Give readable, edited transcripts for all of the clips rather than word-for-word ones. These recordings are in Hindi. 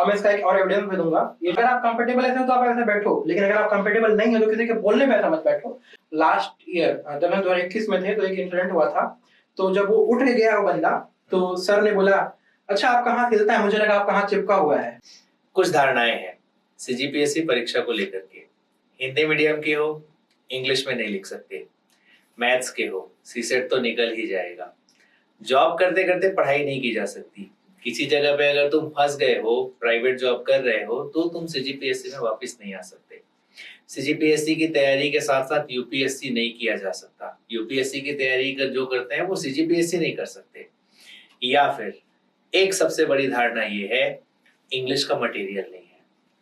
अब मैं इसका एक और एविडेंस भी दूंगा। अगर आप कंफर्टेबल ऐसे हो तो आप ऐसे बैठो, लेकिन अगर आप कंफर्टेबल नहीं हो तो किसी के बोलने पे ऐसा मत बैठो। लास्ट ईयर जब हम 2021 में थे तो एक इंसिडेंट हुआ था। तो जब वो उठ गया वो बंदा, तो सर ने बोला अच्छा आप कहाँ हिलता है, मुझे लगा आप कहाँ चिपका हुआ है। कुछ धारणाएं हैं सीजीपीएससी परीक्षा को लेकर के। हिंदी मीडियम के हो, इंग्लिश में नहीं लिख सकते। मैथ्स के हो, सीसेट तो निकल ही जाएगा। जॉब करते करते पढ़ाई नहीं की जा सकती। किसी जगह पे अगर तुम फंस गए हो, प्राइवेट जॉब कर रहे हो, तो तुम सीजीपीएससी में वापस नहीं आ सकते। सीजीपीएससी की तैयारी के साथ साथ यूपीएससी नहीं किया जा सकता। यूपीएससी की तैयारी जो करते हैं वो सीजीपीएससी नहीं कर सकते। या फिर एक सबसे बड़ी धारणा ये है, इंग्लिश का मटेरियल नहीं है,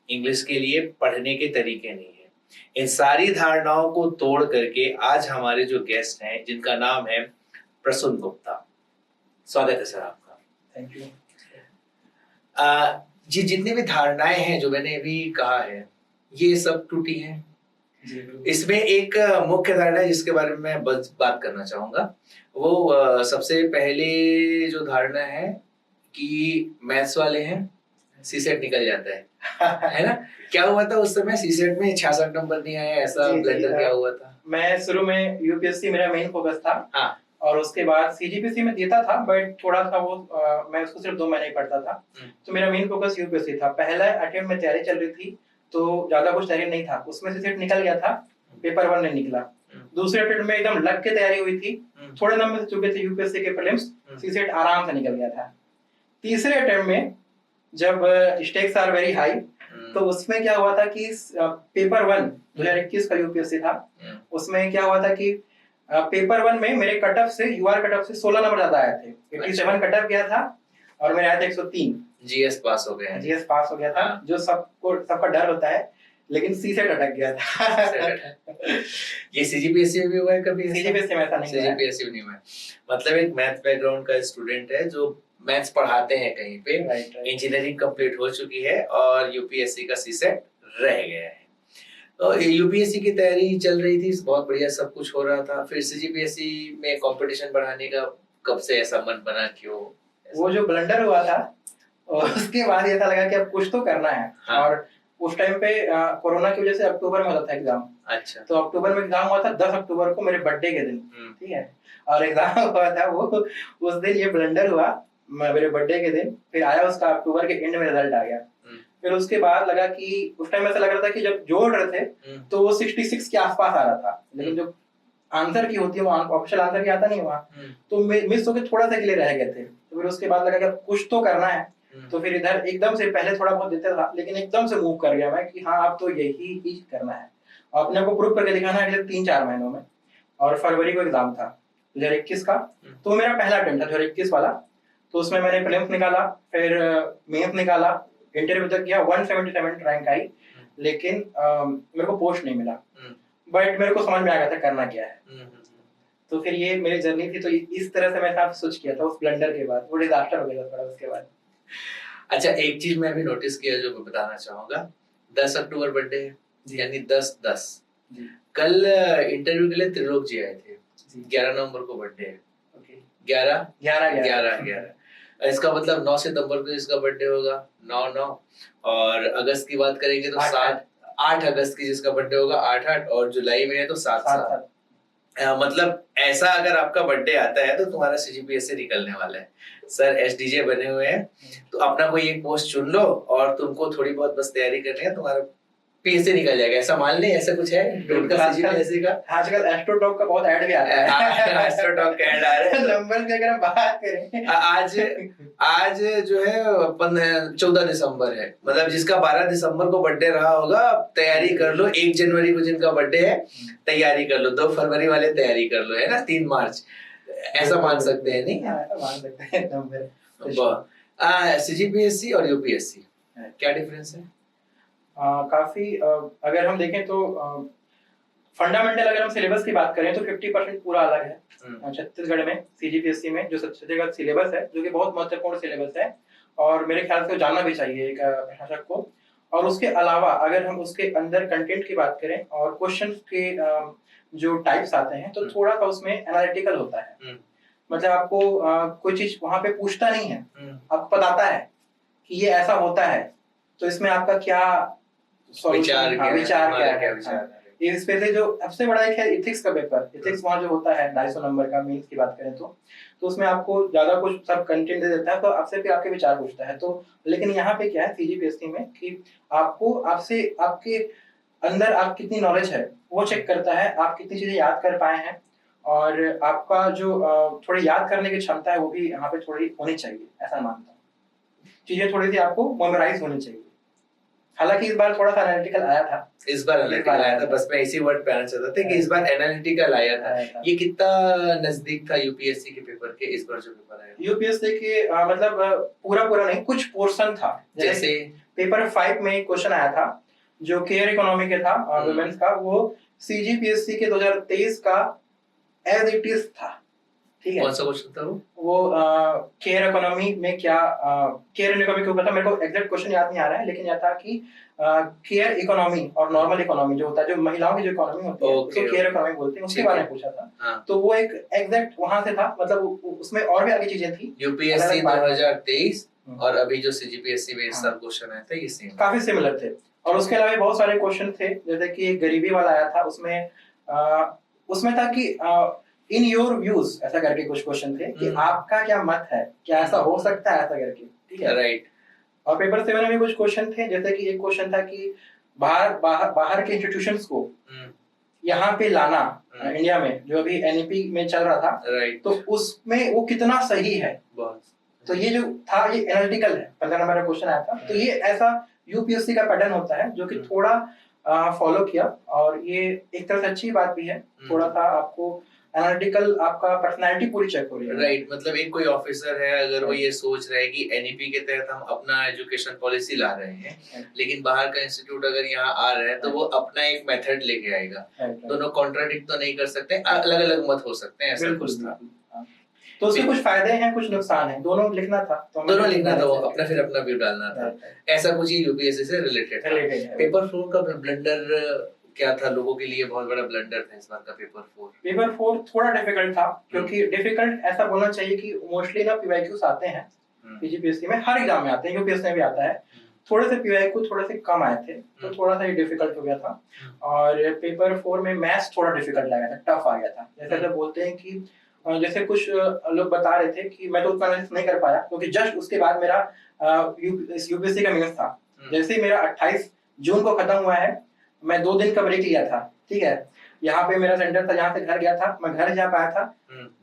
इंग्लिश के लिए पढ़ने के तरीके नहीं है। इन सारी धारणाओं को तोड़ करके आज हमारे जो गेस्ट हैं, जिनका नाम है प्रसून गुप्ता, स्वागत है सर आपका। Thank you. जी, जितनी भी धारणाएं हैं जो मैंने अभी कहा है, ये सब टूटी हैं। इसमें एक मुख्य धारणा है जिसके बारे में मैं बस बात करना चाहूंगा। वो सबसे पहले जो धारणा है कि मैथ्स वाले हैं, सीसेट निकल जाता है ना? क्या हुआ था उस समय सीसेट में 66 नंबर नहीं आया, ऐसा ब्लंडर क्या हुआ था? मैं शुरू में यूपीएससी मेरा मेन फोकस था। हाँ। और उसके बाद सीजीपीएससी में देता था, बट थोड़ा सा वो मैं उसको सिर्फ 2 महीने ही पढ़ता था। तो मेरा मेन फोकस यूपीएससी था। पहला अटेम्प्ट में तैयारी चल रही थी तो ज्यादा कुछ तैयारी नहीं था, उसमें से सीट निकल गया था, पेपर 1 नहीं निकला। दूसरे अटेम्प्ट में एकदम लग के तैयारी हुई थी, थोड़े नंबर से चुके थे यूपीएससी के प्रीलिम्स, सीसेट आराम से निकल गया था। तीसरे अटेम्प्ट में जब स्टेक्स आर वेरी हाई, तो उसमें क्या हुआ था कि पेपर 1 2021 का यूपीएससी था, उसमें क्या हुआ था कि पेपर 1 में मेरे कट ऑफ से यूआर कट ऑफ से 16 नंबर ज्यादा आए थे। 87 कट ऑफ गया था और मेरे आए थे 103। जीएस पास हो गया। जीएस पास हो गया था। हाँ। जो सबका डर होता है, लेकिन सीसेट अटक गया था। ये सीजीपीएससी में भी हुआ है कभी? सीजीपीएससी में ऐसा नहीं हुआ। सीजीपीएससी में नहीं हुआ। मतलब एक मैथ बैकग्राउंड का स्टूडेंट है जो मैथ्स पढ़ाते हैं कहीं पे, इंजीनियरिंग कंप्लीट हो चुकी है और यूपीएससी का सीसेट रह गया है। तो यूपीएससी की तैयारी चल रही थी, बहुत बढ़िया सब कुछ हो रहा था। फिर सीजीपीएससी में कंपटीशन बढ़ाने का कब से ऐसा मन बना, क्यों? वो जो ब्लंडर हुआ था उसके बाद ऐसा लगा कि अब कुछ तो करना है। हाँ। और उस टाइम पे कोरोना की वजह से अक्टूबर में होता था एग्जाम। अच्छा। तो अक्टूबर में एग्जाम हुआ था 10 अक्टूबर को, मेरे बर्थडे के दिन। ठीक है। और एग्जाम हुआ था वो उस दिन, ये ब्लंडर हुआ मेरे बर्थडे के दिन। फिर आया उसका अक्टूबर के एंड में रिजल्ट आ गया। फिर उसके बाद लगा कि उस टाइम ऐसा लग रहा था कि जब जोड़ रहे थे तो वो 66 के आसपास आ रहा था, लेकिन जो आंसर की होती है वो ऑप्शनल आंसर की आता नहीं हुआ, तो मिस होकर थोड़ा सा के लिए रह गए थे। तो फिर उसके बाद लगा कि कुछ तो करना है। तो फिर इधर एकदम से, पहले थोड़ा बहुत देता था लेकिन एकदम से मूव कर गया मैं कि हाँ अब तो यही ही करना है, अपने को प्रूव करके दिखाना है अगले 3-4 महीनों में। और फरवरी को एग्जाम था 2021 का, तो मेरा पहला अटेम्प्ट था 2021 वाला। तो उसमें मैंने प्रीलिम्स निकाला, फिर मेंस निकाला, इंटरव्यू तक गया, 177 रैंक आई, लेकिन मेरे को पोस्ट नहीं मिला। बट मेरे को समझ में आ गया था करना क्या है। तो फिर ये मेरी जर्नी थी। तो इस तरह से मैं साथ स्विच किया था उस ब्लंडर के बाद। वो डिजास्टर हो गया था थोड़ा उसके बाद। अच्छा, एक चीज मैं भी नोटिस किया जो मैं बताना चाहूंगा। 10 अक्टूबर बर्थडे है, यानी 10/10। कल इंटरव्यू के लिए त्रिलोक जी आए थे। 11 नवंबर को बर्थडे है। 11 इसका मतलब 9 सितंबर को इसका बर्थडे होगा, 9/9। और अगस्त की बात करेंगे तो 8 अगस्त की जिसका बर्थडे होगा 8/8, और जुलाई में है तो 7/7। मतलब ऐसा अगर आपका बर्थडे आता है तो तुम्हारा सीजीपीएससी निकलने वाला है। सर एसडीजे बने हुए हैं, तो अपना कोई एक पोस्ट चुन लो और तुमको थोड़ी बहुत बस तैयारी करनी है, तुम्हारा पीएससी निकल जाएगा, ऐसा मान ले। ऐसा कुछ है सीजीपीएससी का? आजकल एस्ट्रोटॉक का बहुत ऐड भी आता है। एस्ट्रोटॉक का ऐड आ रहा है। नंबर की अगर हम बात करें, आज जो है 14 दिसंबर है, मतलब जिसका 12 दिसंबर को बर्थडे रहा होगा तैयारी कर लो। 1 जनवरी को जिनका बर्थडे है तैयारी कर लो, 2 फरवरी वाले तैयारी कर लो, है ना, 3 मार्च, ऐसा मान सकते हैं। नहीं मान सकते हैं नंबर। सीजीपीएससी और यूपीएससी क्या डिफरेंस है? काफी अगर हम देखें तो फंडामेंटल अगर हम सिलेबस की बात करें तो 50% पूरा अलग है छत्तीसगढ़ में। सीजीपीएससी में जो छत्तीसगढ़ सिलेबस है, जो कि बहुत महत्वपूर्ण सिलेबस है और मेरे ख्याल से जानना भी चाहिए एक प्रशासक को। और उसके अलावा अगर हम उसके अंदर कंटेंट की बात करें और क्वेश्चन के जो टाइप्स आते हैं, तो थोड़ा सा उसमें एनालिटिकल होता है। मतलब आपको कोई चीज वहां पे पूछता नहीं है, आपको बताता है कि ये ऐसा होता है, तो इसमें आपका क्या विचार क्या है, विचार क्या तुम्हारा है? क्या विचार हाँ। है? ये स्पेशली जो सबसे बड़ा एक है इथिक्स का पेपर। इथिक्स वहाँ जो होता है 250 नंबर का, मेंस की बात करें तो उसमें आपको ज्यादा कुछ सब कंटेंट दे देता है, तो आपसे फिर आपके विचार पूछता है। तो लेकिन यहाँ पे क्या है सीजीपीएससी में कि आपको आपसे आपके अंदर आप कितनी नॉलेज है वो चेक करता है, आप कितनी चीजें याद कर पाए हैं, और आपका जो थोड़ी याद करने की क्षमता है वो भी यहाँ पे थोड़ी होनी चाहिए, ऐसा मानता हूँ। चीजें थोड़ी सी आपको मेमोराइज होनी चाहिए। हालांकि इस बार थोड़ा सा एनालिटिकल आया था। इस बार एनालिटिकल आया था, बस मैं इसी वर्ड पे आना चाहता था कि इस बार एनालिटिकल आया था। ये कितना नजदीक था यूपीएससी के पेपर के, इस बार जो पेपर आया? यूपीएससी के मतलब पूरा पूरा नहीं, कुछ पोर्शन था। जैसे पेपर 5 में एक क्वेश्चन आया था जो केयर इकोनॉमी के था, वुमेन्स का, वो सीजीपीएससी के 2023 का एज इट इज था। ठीक है, कौन सा क्वेश्चन था वो केयर इकोनॉमी में क्या केयर इकोनॉमी के ऊपर था। मेरे को एग्जैक्ट क्वेश्चन याद नहीं आ रहा है, लेकिन यह था कि केयर इकोनॉमी और नॉर्मल इकोनॉमी जो होता है, जो महिलाओं की जो इकोनॉमी होती है उसको केयर इकोनॉमी बोलते हैं, उसके बारे में पूछा था। हाँ। तो वो एक एग्जैक्ट वहां से था, मतलब उसमें और भी आगे चीजें थी। यूपीएससी 2023 और अभी जो सीजीपीएससी में सब क्वेश्चन आए थे ये सेम, काफी सिमिलर थे। और उसके अलावा बहुत सारे क्वेश्चन थे, जैसे कि गरीबी वाला आया था, उसमें था कि इन योर व्यूज ऐसा करके कुछ क्वेश्चन थे कि आपका क्या मत है, क्या ऐसा हो सकता है, ऐसा करके। ठीक है, राइट। और पेपर 7 में भी कुछ क्वेश्चन थे, जैसे कि एक क्वेश्चन था कि बाहर के इंस्टीट्यूशंस को यहाँ पे लाना, इंडिया में जो अभी एनईपी में चल रहा था, राइट, तो उसमें वो कितना सही है। तो ये जो था ये एनालिटिकल है, 15 नंबर का क्वेश्चन आया था। तो ये ऐसा यूपीएससी का पैटर्न होता है जो कि थोड़ा फॉलो किया, और ये एक तरह से अच्छी बात भी है। थोड़ा सा आपको एनालिटिकल आपका पर्सनालिटी पूरी चेक हो रही है। राइट, मतलब एक कोई ऑफिसर है, अगर वो ये सोच रहा है कि एनईपी के तहत हम अपना एजुकेशन पॉलिसी ला रहे हैं, लेकिन बाहर का इंस्टीट्यूट अगर यहाँ आ रहा है तो वो अपना एक मेथड लेके आएगा, दोनों कॉन्ट्राडिक्ट तो नहीं कर सकते, अलग अलग मत हो सकते हैं, ऐसा कुछ था। तो उसके कुछ फायदे हैं, कुछ नुकसान हैं, दोनों लिखना था, दोनों लिखना था, वो अपना फिर अपना व्यू डालना था। ऐसा कुछ ही यूपीएससी से रिलेटेड था। पेपर 4 का ब्लंडर क्या था लोगों के लिए? बहुत बड़ा ब्लंडर था इस बार का पेपर 4। पेपर 4 थोड़ा डिफिकल्ट था, क्योंकि डिफिकल्ट ऐसा बोलना चाहिए कि मोस्टली ना पीवाईक्यूज आते हैं पीजीपीएससी में, हर एग्जाम में आते हैं, यूपीएससी में भी आता है। थोड़े से पीवाईक्यू थोड़े से कम आए थे, तो थोड़ा सा ये डिफिकल्ट हो गया था। और पेपर 4 में मैथ्स थोड़ा डिफिकल्ट लगा था, टफ आ गया था। जैसे बोलते हैं कि जैसे कुछ लोग बता रहे थे कि मैं तो उतना एनालिसिस नहीं कर पाया, क्योंकि जस्ट उसके बाद मेरा यूपीएससी का मेंस था। जैसे ही मेरा 28 जून को खत्म हुआ है, मैं 2 दिन का ब्रेक लिया था। ठीक है, यहाँ पे मेरा सेंटर था, जहाँ से घर गया था, मैं घर जा पाया था।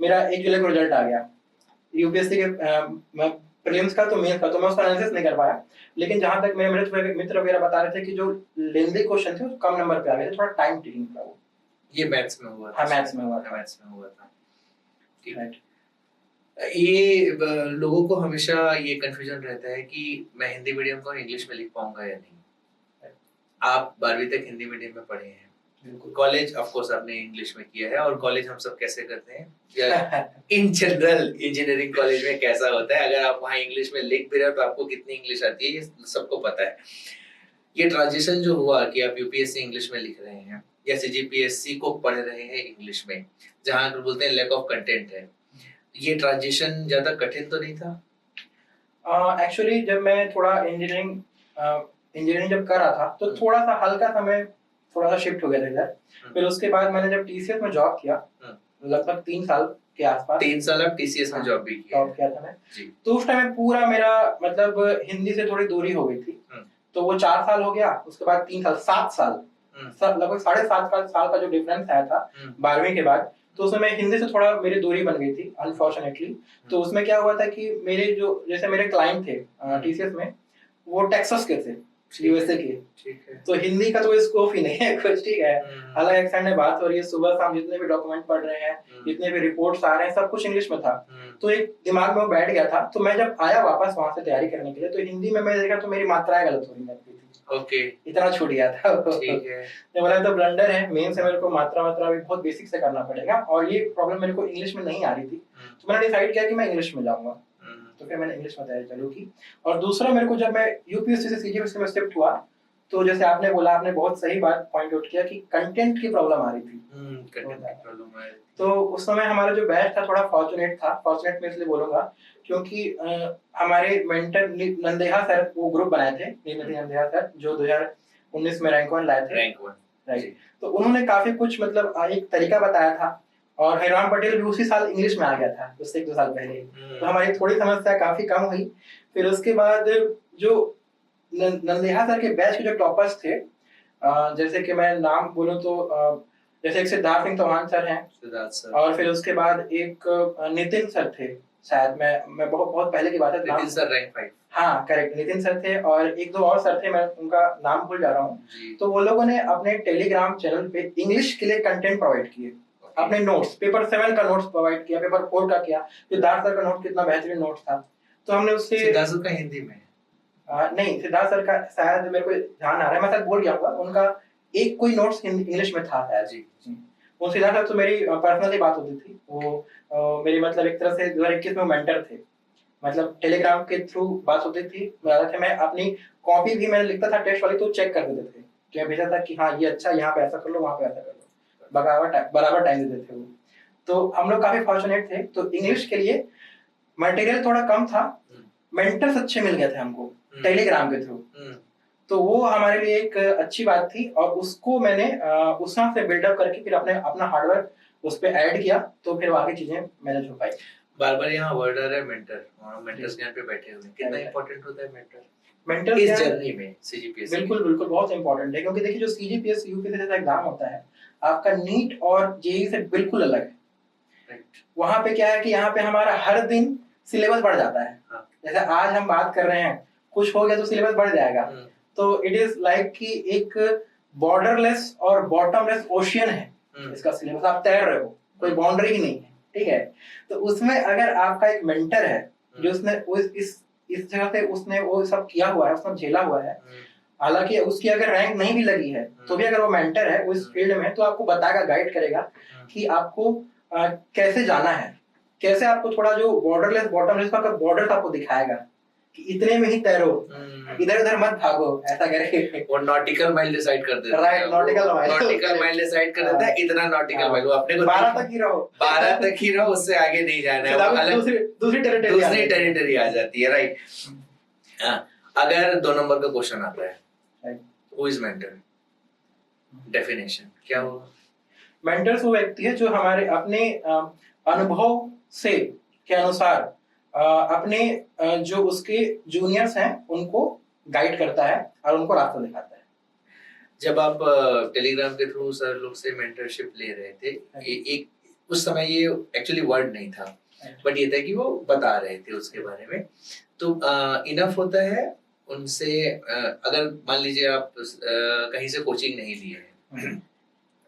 मेरा 1 जुलाई को रिजल्ट आ गया यूपीएससी के प्रीलिम्स का, तो मेंस का, तो मैं उसका एनालिसिस नहीं कर पाया। लेकिन जहाँ तक मेरे मित्र वगैरह बता रहे थे कि जो लेंदी क्वेश्चन थे कम नंबर पे आ गए थे, थोड़ा टाइम टेकिंग था वो। ये मैथ्स में हुआ था? हाँ, मैथ्स में हुआ था। राइट। ये लोगों को हमेशा ये कंफ्यूजन रहता है कि मैं हिंदी मीडियम को इंग्लिश में लिख पाऊंगा या नहीं। आप 12वीं तक हिंदी मीडियम में पढ़े हैं, कॉलेज ऑफ कोर्स आपने इंग्लिश में किया है, और कॉलेज हम सब कैसे करते हैं इन जनरल इंजीनियरिंग कॉलेज में कैसा होता है, अगर आप वहाँ इंग्लिश में लिख भी रहे हो तो आपको कितनी इंग्लिश आती है ये सबको पता है। ये ट्रांजिशन जो हुआ कि आप यूपीएससी इंग्लिश में लिख रहे हैं या सीजीपीएससी को पढ़ रहे हैं इंग्लिश में, जहाँ बोलते हैं लैक ऑफ कंटेंट है, ये ट्रांजिशन ज्यादा कठिन तो नहीं था? एक्चुअली जब मैं थोड़ा इंजीनियरिंग जब कर रहा था तो थोड़ा सा हल्का सा मैं थोड़ा सा शिफ्ट हो गया था इधर। फिर उसके बाद मैंने जब टीसीएस में जॉब किया, लगभग 3 साल के आसपास। 3 साल आप टीसीएस में जॉब भी किया था मैं जी। तो उस टाइम में पूरा मेरा मतलब हिंदी से थोड़ी दूरी हो गई थी। तो वो 4 साल हो गया, उसके बाद 3 साल, 7 साल, लगभग 7.5 साल का जो डिफरेंस आया था 12वीं के बाद, तो उसमें मैं हिंदी से थोड़ा मेरी दूरी बन गई थी अनफॉर्चुनेटली। तो उसमें क्या हुआ था कि मेरे जो जैसे मेरे क्लाइंट थे टीसीएस में, वो टेक्सास के थे, यूएसए के। ठीक है, तो हिंदी का तो स्कोप ही नहीं है कुछ। ठीक है, अलग एक्सेंट में बात हो रही है, सुबह शाम जितने भी डॉक्यूमेंट पढ़ रहे हैं, जितने भी रिपोर्ट्स आ रहे हैं, सब कुछ इंग्लिश में था। तो एक दिमाग में वो बैठ गया था। तो मैं जब आया वापस वहां से तैयारी करने के लिए, तो हिंदी में मैं देखा तो मेरी मात्राएं गलत हो रही थी। ओके, इतना छूट गया था। ठीक है, तो बोला तो ब्लंडर है, मेन से मेरे को मात्रा भी बहुत बेसिक से करना पड़ेगा, और ये प्रॉब्लम मेरे को इंग्लिश में नहीं आ रही थी। तो मैंने डिसाइड किया कि मैं इंग्लिश में जाऊंगा। तो फिर मैंने इंग्लिश में तैयारी चालू की। और दूसरा, मेरे को जब मैं यूपीएससी से सीजीपीएससी में शिफ्ट हुआ, तो जैसे आपने बोला, आपने बहुत सही बात पॉइंट आउट किया कि कंटेंट की प्रॉब्लम आ रही थी। कंटेंट की प्रॉब्लम है। तो उस समय हमारा जो बैच था थोड़ा फॉर्चुनेट था, फॉर्चुनेट मैं इसलिए बोलूंगा क्योंकि हमारे मेंटर नंदेहा सर वो ग्रुप बनाए थे, नीलमणि नंदेहा सर जो 2019 में रैंक 1 लाए थे। Rank 1 right. तो उन्होंने काफी कुछ मतलब एक तरीका बताया था, और हरिराम पटेल भी उसी साल इंग्लिश में आ गया था, उससे 1-2 साल पहले। तो हमारी थोड़ी समस्या काफी कम हुई। फिर उसके बाद जो नंदेहा सर के बैच के जो टॉपर्स थे, जैसे कि मैं नाम बोलूं तो जैसे एक सिद्धार्थ सिंह चौहान सर हैं, सिद्धार्थ सर, और फिर उसके बाद एक नितिन सर थे, शायद मैं बहुत बहुत पहले की बात है। Nitin sir rank 5। हाँ करेक्ट, नितिन सर थे, और 1-2 और सर थे, मैं उनका नाम भूल जा रहा हूँ। तो वो लोगों ने अपने टेलीग्राम चैनल पे इंग्लिश के लिए कंटेंट प्रोवाइड किए, अपने नोट्स, पेपर 7 का नोट्स प्रोवाइड किया, पेपर 4 का किया। सिद्धार्थ सर का नोट कितना बेहतरीन नोट था, तो हमने उससे सिद्धार्थ सर का हिंदी में नहीं, सिद्धार्थ सर का शायद मेरे को ध्यान आ रहा है, मैं सर भूल गया हूँ, उनका एक कोई नोट्स इंग्लिश में था शायद। जी। वो सिद्धार्थ सर तो मेरी पर्सनली बात होती थी, वो मेरी मतलब एक तरह से 2021 में मेंटर थे, मतलब टेलीग्राम के थ्रू बात होती थी। मैं अपनी कॉपी भी मैंने लिखता था टेस्ट वाली, तो चेक कर देते थे कि मैं भेजा था कि हाँ ये अच्छा, यहाँ पे ऐसा कर लो, वहाँ पे ऐसा कर लो, बराबर टाइम देते थे वो। तो हम लोग काफी फॉर्चुनेट थे। तो इंग्लिश के लिए मटेरियल थोड़ा कम था, मेंटर्स अच्छे मिल गए थे हमको टेलीग्राम के थ्रू, तो वो हमारे लिए एक अच्छी बात थी, और उसको मैंने उस तरह से बिल्डअप करके फिर अपना हार्डवर्क उस पे ऐड किया, तो फिर आगे चीजें मैनेज हो पाई। बार-बार यहाँ वर्ड आ रहा है मेंटर, और मेंटर्स ज्ञान पे बैठे हुए हैं, कितना इंपॉर्टेंट होता है मेंटर इस जर्नी में सीजीपीएस? बिल्कुल बिल्कुल बहुत इंपॉर्टेंट है, क्योंकि देखिए जो सीजीपीएस यूपीएससी जैसा एग्जाम होता है आपका नीट और जेईई से बिल्कुल अलग है। राइट। वहां पे क्या है कि यहाँ पे हमारा हर दिन सिलेबस बढ़ जाता है। जैसे आज हम बात कर रहे हैं, कुछ हो गया तो सिलेबस बढ़ जाएगा। तो इट इज लाइक कि एक बॉर्डरलेस और बॉटमलेस ओशियन है इसका सिलेबस, आप तैर रहे हो, कोई बाउंड्री ही नहीं है, ठीक है। तो उसमें अगर आपका एक मेंटर है जो उसने इस जगह पे उसने वो सब किया हुआ है, उसने झेला हुआ है, हालांकि उसकी अगर रैंक नहीं भी लगी है तो भी अगर वो मेंटर है उस फील्ड में, तो आपको बताएगा, गाइड करेगा कि आपको कैसे जाना है, कैसे आपको थोड़ा जो बॉर्डरलेस बॉटमलेस का बॉर्डर आपको दिखाएगा कि इतने में ही तैरो, इधर उधर मत भागो, ऐसा करके वो नॉटिकल माइल डिसाइड कर देता है। राइट, नॉटिकल माइल डिसाइड कर देता है, इतना नॉटिकल माइल, वो अपने को 12 तक ही रहो, 12 तक ही रहो, उससे आगे नहीं जाना है, वो अलग दूसरी टेरिटरी आ जाती है। राइट। अगर 2 नंबर का क्वेश्चन आता है, हु इज मेंटर? डेफिनेशन क्या होगा? मेंटर्स वो व्यक्ति है जो हमारे अपने अनुभव से के अनुसार अपने जो उसके जूनियर्स हैं उनको गाइड करता है और उनको रास्ता दिखाता है। जब आप टेलीग्राम के थ्रू सर लोग से मेंटरशिप ले रहे थे, एक उस समय ये एक्चुअली वर्ड नहीं था, बट ये था कि वो बता रहे थे उसके बारे में, तो इनफ होता है उनसे। अगर मान लीजिए आप कहीं से कोचिंग नहीं लिए हैं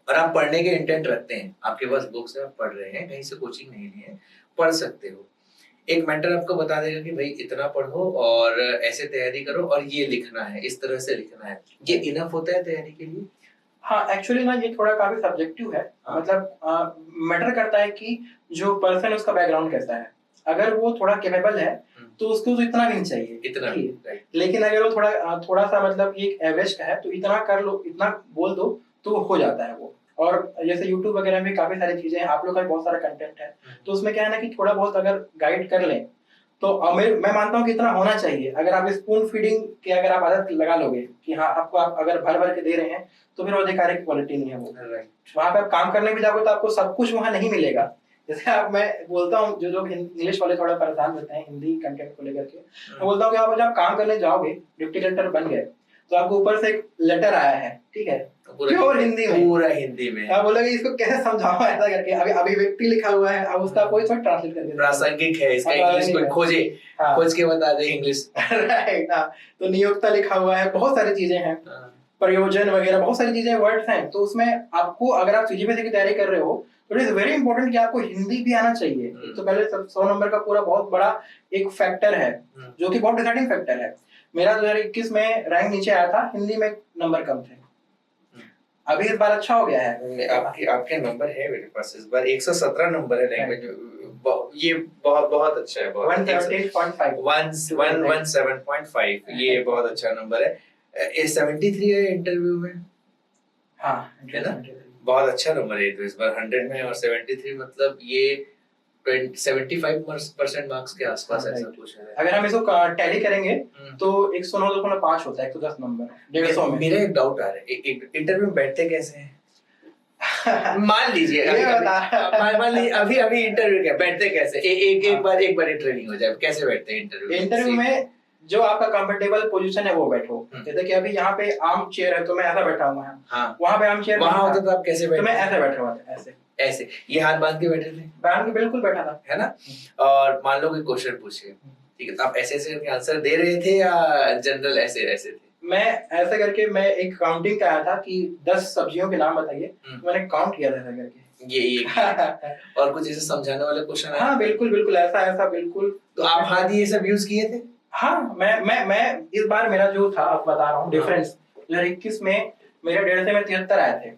और आप पढ़ने के इंटेंट रखते हैं, आपके पास बुक्स है, आप पढ़ रहे हैं, कहीं से कोचिंग नहीं लिए हैं, पढ़ सकते हो, एक मेंटर आपको बता देगा कि भाई इतना पढ़ो और ऐसे तैयारी करो और ये लिखना है, इस तरह से लिखना है, ये इनफ होता है तैयारी के लिए? हाँ एक्चुअली ना ये थोड़ा काफी सब्जेक्टिव है। मतलब मैटर करता है कि जो पर्सन उसका बैकग्राउंड कैसा है। अगर वो थोड़ा कैपेबल है तो उसको तो इतना भी नहीं चाहिए, इतना, लेकिन अगर वो थोड़ा सा मतलब एक एवरेज का है तो इतना कर लो, इतना बोल दो तो हो जाता है वो। और जैसे YouTube वगैरह में काफी सारी चीजें हैं, आप लोग का बहुत सारा कंटेंट है, तो उसमें क्या है ना कि थोड़ा बहुत अगर गाइड कर लें तो मैं मानता हूँ कि इतना होना चाहिए। अगर आप स्पून फीडिंग की अगर आप आदत लगा लोगे कि हाँ आपको आप अगर भर भर के दे रहे हैं तो फिर वो अधिकारिक क्वालिटी नहीं है वो। वहां पे आप काम करने भी जाओगे तो आपको सब कुछ वहां नहीं मिलेगा। जैसे आप, मैं बोलता हूँ जो लोग इंग्लिश वाले थोड़ा परेशान रहते हैं हिंदी कंटेंट को लेकर के, मैं बोलता हूँ कि आप जब काम करने जाओगे, डिप्टी कलेक्टर बन गए, तो आपको ऊपर से एक लेटर आया है, ठीक है, प्योर हिंदी में, पूरा हिंदी में, आप बोलोगे इसको कैसे समझाओ ऐसा करके, अभी अभिव्यक्ति लिखा हुआ है, अब उसका कोई थोड़ा ट्रांसलेट करके प्रासंगिक है, इसका इंग्लिश को खोजे, खोज के बता दे इंग्लिश। राइट। तो नियोक्ता लिखा हुआ है, बहुत सारी चीजें हैं, प्रयोजन वगैरह बहुत सारी चीजें, वर्ड्स हैं। तो उसमें आपको, अगर आप सीजीपीएससी की तैयारी कर रहे हो तो इट इज वेरी इंपॉर्टेंट कि आपको हिंदी भी आना चाहिए। तो पहले 100 नंबर का पूरा बहुत बड़ा एक फैक्टर है जो कि बहुत डिसाइडिंग फैक्टर है। मेरा 2021 में रैंक नीचे आया था, हिंदी में नंबर कम थे, अभी इस बार अच्छा हो गया है। आपके नंबर है मेरे पास, इस बार 117 नंबर है लैंग्वेज, ये बहुत अच्छा है, 117.5 ये बहुत अच्छा नंबर है। ये 73 है इंटरव्यू में, हाँ है ना? बहुत अच्छा नंबर है तो इस बार 100 में, और 73 मतलब ये 75% मार्क्स के आसपास हाँ, ऐसा right. कुछ है। अगर हम इसको टैली करेंगे तो 109.5 होता है, 110 नंबर 150 में। मेरा एक डाउट आ रहा है, इंटरव्यू में बैठते कैसे हैं? मान लीजिए ये बता। मान लीजिए अभी इंटरव्यू क्या बैठते कैसे? एक बार ट्रेनिंग हो जाए, कैसे बैठते हैं इंटरव्यू में? जो आपका कंफर्टेबल पोजीशन है वो बैठो। जैसे कि अभी यहाँ पे आर्म चेयर है तो मैं ऐसा बैठा हुआ हूँ। हाँ। वहाँ पे आर्म चेयर वहाँ होता तो आप कैसे बैठे? तो मैं ऐसे बैठा हुआ था, ऐसे ये हाथ बांध के बैठे थे? बांध के बिल्कुल बैठा था, है ना? और मान लो कोई क्वेश्चन पूछे, ठीक है, तो आप ऐसे करके आंसर दे रहे थे या जनरल ऐसे थे? मैं ऐसे करके, मैं एक काउंटिंग का आया था कि 10 सब्जियों के नाम बताइए, मैंने काउंट किया था ऐसा करके। ये और कुछ ऐसे समझाने वाले क्वेश्चन? हाँ बिल्कुल ऐसा बिल्कुल। तो आप हाथ ये सब यूज किए थे? हाँ, मैं इस बार मेरा जो था, आप बता रहा हूँ डिफरेंस। 2021 में मेरे 150 में 73 आए थे,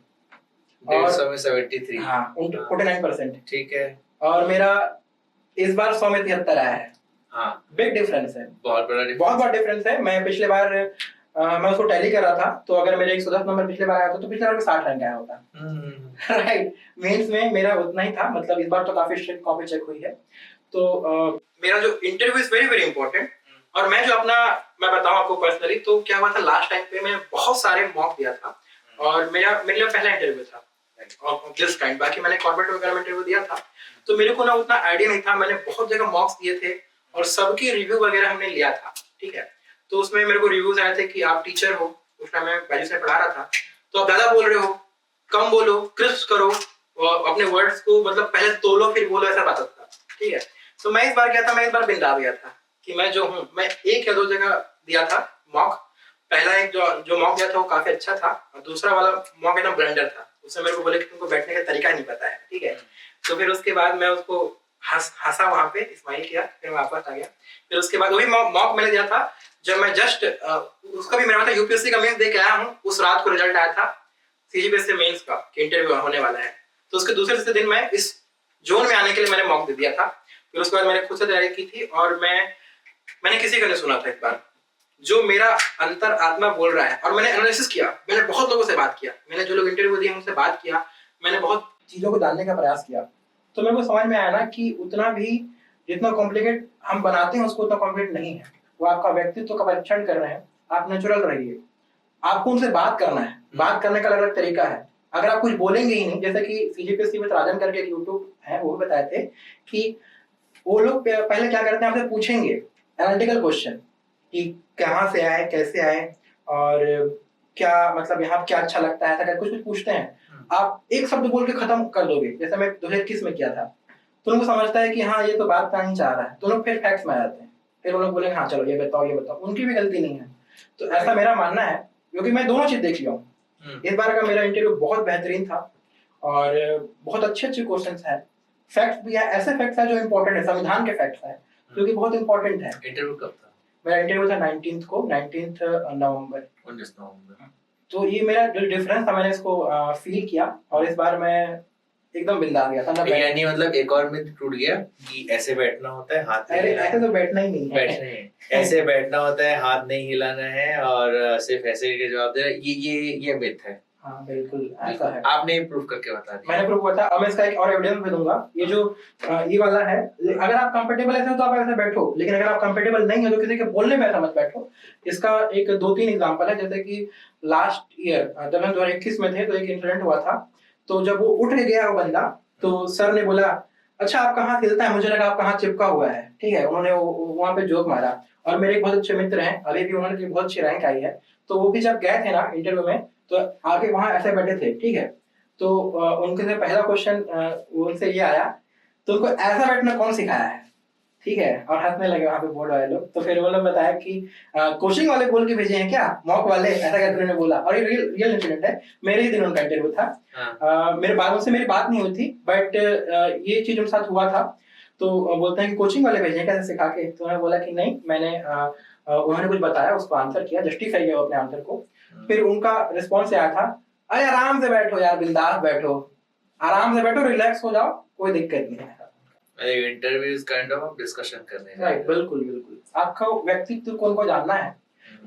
150 में 73। हाँ 49%, ठीक है। और मेरा इस बार 100 में 73 आया है। हाँ, बिग डिफरेंस है, बहुत बड़ा डिफरेंस है। मैं पिछले बार मैं उसको टैली कर रहा था, तो अगर मेरे 110 नंबर पिछले बार आया था तो पिछले बार में 60 रैंक आया होता। राइट, मेंस में मेरा उतना ही था, मतलब इस बार तो काफी स्ट्रिक्ट कॉपी चेक हुई है। तो मेरा जो interview is very very important. और मैं जो मैं बताऊं आपको पर्सनली, तो क्या हुआ था लास्ट टाइम पे, मैंने बहुत सारे मॉक दिया था, और मेरे लिए पहला इंटरव्यू था और दिस काइंड। बाकी मैंने कॉर्पोरेट वगैरह में इंटरव्यू दिया था, तो मेरे को ना उतना आइडिया नहीं था। मैंने बहुत जगह मॉक्स दिए थे और सबकी रिव्यू वगैरह हमने लिया था, ठीक है। तो उसमें मेरे को रिव्यूज आए थे कि आप टीचर हो, उस टाइम मैं बैच से पढ़ा रहा था, तो आप ज्यादा बोल रहे हो, कम बोलो, क्रिस्प करो, और अपने वर्ड्स को मतलब पहले तोलो फिर बोलो, ऐसा बात था, ठीक है। तो मैं इस बार क्या था, मैं इस बार बिंदा गया था कि मैं जो हूँ, मैं 1 या 2 जगह दिया था मॉक। पहला एक जो मॉक दिया था वो काफी अच्छा था, और दूसरा वाला मॉक एकदम ब्लेंडर था। उसमें मेरे को बोले कि तुमको बैठने का तरीका नहीं पता है, ठीक है। तो फिर उसके बाद मैं उसको हंसा वहां पे, स्माइल किया, फिर मैं वापस आ गया। फिर उसके बाद वही मॉक मैंने दिया था जब मैं जस्ट उसका भी मेरा था यूपीएससी का मेंस दे के आया हूँ। उस रात को रिजल्ट आया था सीजीपीएससी मेंस का कि इंटरव्यू होने वाला है, तो उसके दूसरे दिन मैं इस जोन में आने के लिए मैंने मॉक दे दिया था। फिर उसके बाद मैंने खुद से तैयारी की थी, और मैंने किसी का नहीं सुना था। एक बार जो मेरा अंतर आत्मा बोल रहा है, और मैंने एनालिसिस किया, मैंने बहुत लोगों से बात किया, मैंने जो लोग इंटरव्यू दिए उनसे बात किया, मैंने बहुत चीजों को जानने का प्रयास किया। तो मेरे को समझ में आया ना कि उतना भी जितना कॉम्प्लिकेट हम बनाते हैं उसको उतना कॉम्प्लिकेट नहीं है। वो आपका व्यक्तित्व का परीक्षण कर रहे हैं, आप नेचुरल रहिए। आपको उनसे बात करना है, बात करने का अलग अलग तरीका है। अगर आप कुछ बोलेंगे ही नहीं, जैसे कि सीजीपीएससी में राजन करके एक यूट्यूब है, वो बताए थे कि वो लोग पहले क्या करते हैं, आपसे पूछेंगे एनालिटिकल क्वेश्चन कि कहाँ से आए, कैसे आए, और क्या मतलब यहाँ क्या अच्छा लगता है, ऐसा कुछ पूछते हैं। आप एक शब्द बोल के खत्म कर दोगे, जैसे मैं 2021 में किया था, तो उनको समझता है कि हाँ ये तो बात करना नहीं चाह रहा है, तो लोग फिर फैक्ट्स में आ जाते हैं। फिर वो लोग बोलेंगे हाँ चलो ये बताओ, उनकी भी गलती नहीं है। तो ऐसा मेरा मानना है, क्योंकि मैं दोनों चीज देख लिया हूँ। इस बार का मेरा इंटरव्यू बहुत बेहतरीन था, और बहुत अच्छे क्वेश्चंस हैं, फैक्ट्स भी है, ऐसे फैक्ट्स है जो इम्पोर्टेंट है, संविधान के फैक्ट्स है जो कि बहुत इम्पोर्टेंट है। इंटरव्यू कब था? मेरा इंटरव्यू था 19 नवंबर। 19 नवंबर। तो ये मेरा जो डिफरेंस था, मैंने इसको फील किया, और इस बार मैं एकदम बिंदास गया था ना। यानी मतलब एक और मिथ टूट गया कि ऐसे बैठना होता है, हाथ अरे ऐसे तो बैठना ही नहीं है, ऐसे बैठना होता है, हाथ नहीं हिलाना है, और सिर्फ ऐसे के जवाब देना, ये मिथ है। हाँ बिल्कुल ऐसा है। आपने प्रूफ करके बता दिया। मैंने प्रूफ बताया, अब मैं इसका एक और एविडेंस भी दूंगा। ये जो ये वाला है, अगर आप कंफर्टेबल ऐसे हो तो आप ऐसे बैठो, लेकिन अगर आप कंफर्टेबल नहीं हो तो किसी के बोलने में ऐसा मत बैठो। इसका एक 2-3 एग्जांपल है। जैसे कि लास्ट ईयर जब हम 2021 में थे, तो एक इंसिडेंट हुआ था। तो जब वो उठ गया वो बंदा, तो सर ने बोला अच्छा आपका हाथ हिलता है, मुझे लगा आपका हाथ चिपका हुआ है, ठीक है। उन्होंने वहां पे जोक मारा, और मेरे एक बहुत अच्छे मित्र हैं, अभी भी उन्होंने बहुत अच्छी रैंक आई है, तो वो भी जब गए थे ना इंटरव्यू में, तो आगे वहां ऐसे बैठे थे, ठीक है। तो उनके से पहला क्वेश्चन उनसे ये आया, तो उनको ऐसा बैठना कौन सिखाया है, ठीक है। और हंसने लगे वहां पे बोर्ड वाले लोग। तो फिर वो लोग बताया कि कोचिंग वाले बोल के भेजे हैं क्या, मॉक वाले, ऐसा कहते उन्होंने बोला। और ये रियल इंसिडेंट है, मेरे ही दिन उनका इंटरव्यू था। मेरे बाद उनसे मेरी बात नहीं हुई थी, बट ये चीज उनके साथ हुआ था। तो बोलते हैं कि कोचिंग वाले भेजे हैं कैसे सिखा के। तो उन्होंने बोला कि नहीं, मैंने उन्होंने कुछ बताया, उसको आंसर किया, जस्टिफाई किया अपने आंसर को। फिर उनका रिस्पॉन्स आया था, अरे आराम से बैठो यार, बिंदास बैठो, आराम से बैठो, रिलैक्स हो जाओ, कोई दिक्कत नहीं है। Interview is kind of discussion करने का। राइट, बिल्कुल बिल्कुल। आपका व्यक्तित्व को उनको जानना है,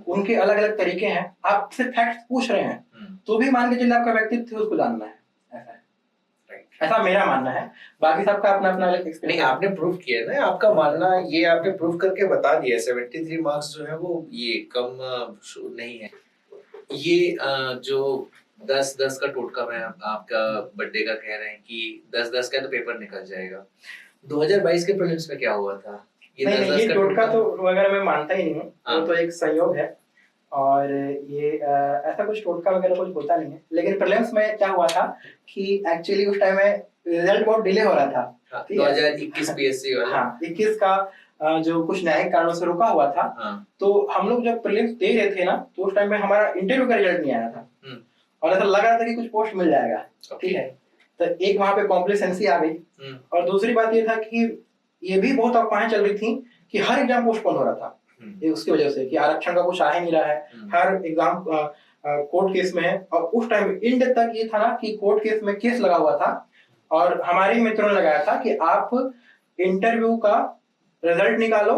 उनके अलग अलग तरीके हैं, आपसे फैक्ट्स पूछ रहे हैं तो भी मान के चलिए आपका व्यक्तित्व उसको जानना है, ऐसा है। ऐसा मेरा मानना है, बाकी सबका अपना अपना अलग नहीं, एक्सपीरियंस। आपने प्रूव किया ना आपका मानना, ये आपने प्रूव करके बता दिया। 73 मार्क्स जो है वो ये कम नहीं है। ये जो 10-10 का टोटका में आपका बर्थडे का कह रहे हैं कि 10-10 का तो पेपर निकल जाएगा। 2022 के प्रीलिम्स में क्या हुआ था? ये 10-10 का टोटका तो वगैरह मैं मानता ही नहीं हूँ, वो तो एक संयोग है और ये ऐसा कुछ टोटका वगैरह कुछ होता नहीं है। लेकिन प्रीलिम्स में क्या हुआ था कि एक्चुअली उस टाइम में रिजल्ट बहुत डिले हो रहा था। 2021 पीएससी वाला, हाँ 21 का जो कुछ न्यायिक कारणों से रुका हुआ था। तो हम लोग जब प्रीलिम्स दे रहे थे ना, तो उस टाइम में हमारा इंटरव्यू का रिजल्ट नहीं आया था और ऐसा लग रहा था कि कुछ पोस्ट मिल जाएगा, ठीक है। तो एक वहां पे कॉम्प्लिसेंसी आ गई और दूसरी बात ये था कि ये भी बहुत अफवाहें चल रही थी कि हर एग्जाम पोस्टपोन हो रहा था, ये उसकी वजह से कि आरक्षण का कुछ आ ही नहीं रहा है, हर एग्जाम कोर्ट केस में है। और उस टाइम इंड तक ये था ना कि कोर्ट केस में केस लगा हुआ था और हमारे मित्रों ने लगाया था कि आप इंटरव्यू का रिजल्ट निकालो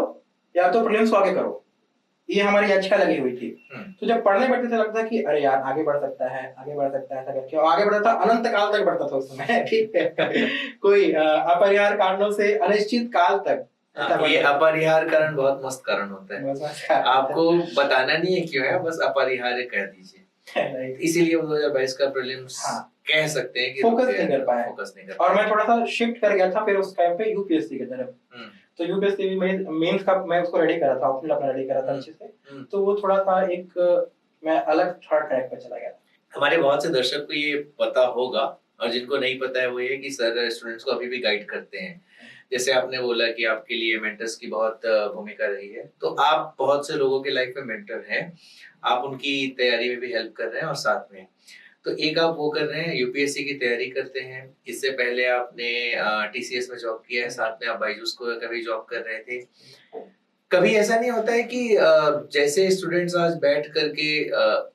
या तो प्रीलिम्स को आगे करो, ये हमारी याचिका लगी हुई थी। तो जब पढ़ने बैठते थे लगता कि अरे यार आगे बढ़ सकता है, आगे बढ़ सकता है, ऐसा करके और आगे बढ़ता था, अनंत काल तक बढ़ता था उस समय, ठीक है। कोई अपरिहार्य कारणों से अनिश्चित काल तक। ये अपरिहार्य कारण बहुत मस्त कारण होता है, आपको बताना नहीं है क्यों है, बस अपरिहार्य कह दीजिए। इसीलिए 2022 का प्रीलिम्स कह सकते हैं कि फोकस नहीं कर पाए। और मैं थोड़ा सा शिफ्ट कर गया था फिर उस टाइम पे यूपीएससी की तरफ। तो यूपीएससी में मेंस का मैं उसको रेडी करा था, ऑप्शनल अपना रेडी करा था अच्छे से। तो वो थोड़ा सा एक मैं अलग थर्ड ट्रैक पे चला गया। हमारे बहुत से दर्शक को ये पता होगा और जिनको नहीं पता है वो ये कि सर स्टूडेंट्स को अभी भी गाइड करते हैं। जैसे आपने बोला कि आपके लिए मेंटर्स की बहुत भूमिका रही है, तो आप बहुत से लोगों के लाइफ में मेंटर हैं, आप उनकी तैयारी में भी हेल्प कर रहे हैं और साथ में तो एक आप वो कर रहे हैं, यूपीएससी की तैयारी करते हैं। इससे पहले आपने टीसीएस में जॉब किया है, साथ में आप बायजूस को कभी जॉब कर रहे थे। कभी ऐसा नहीं होता है कि जैसे स्टूडेंट्स आज बैठ करके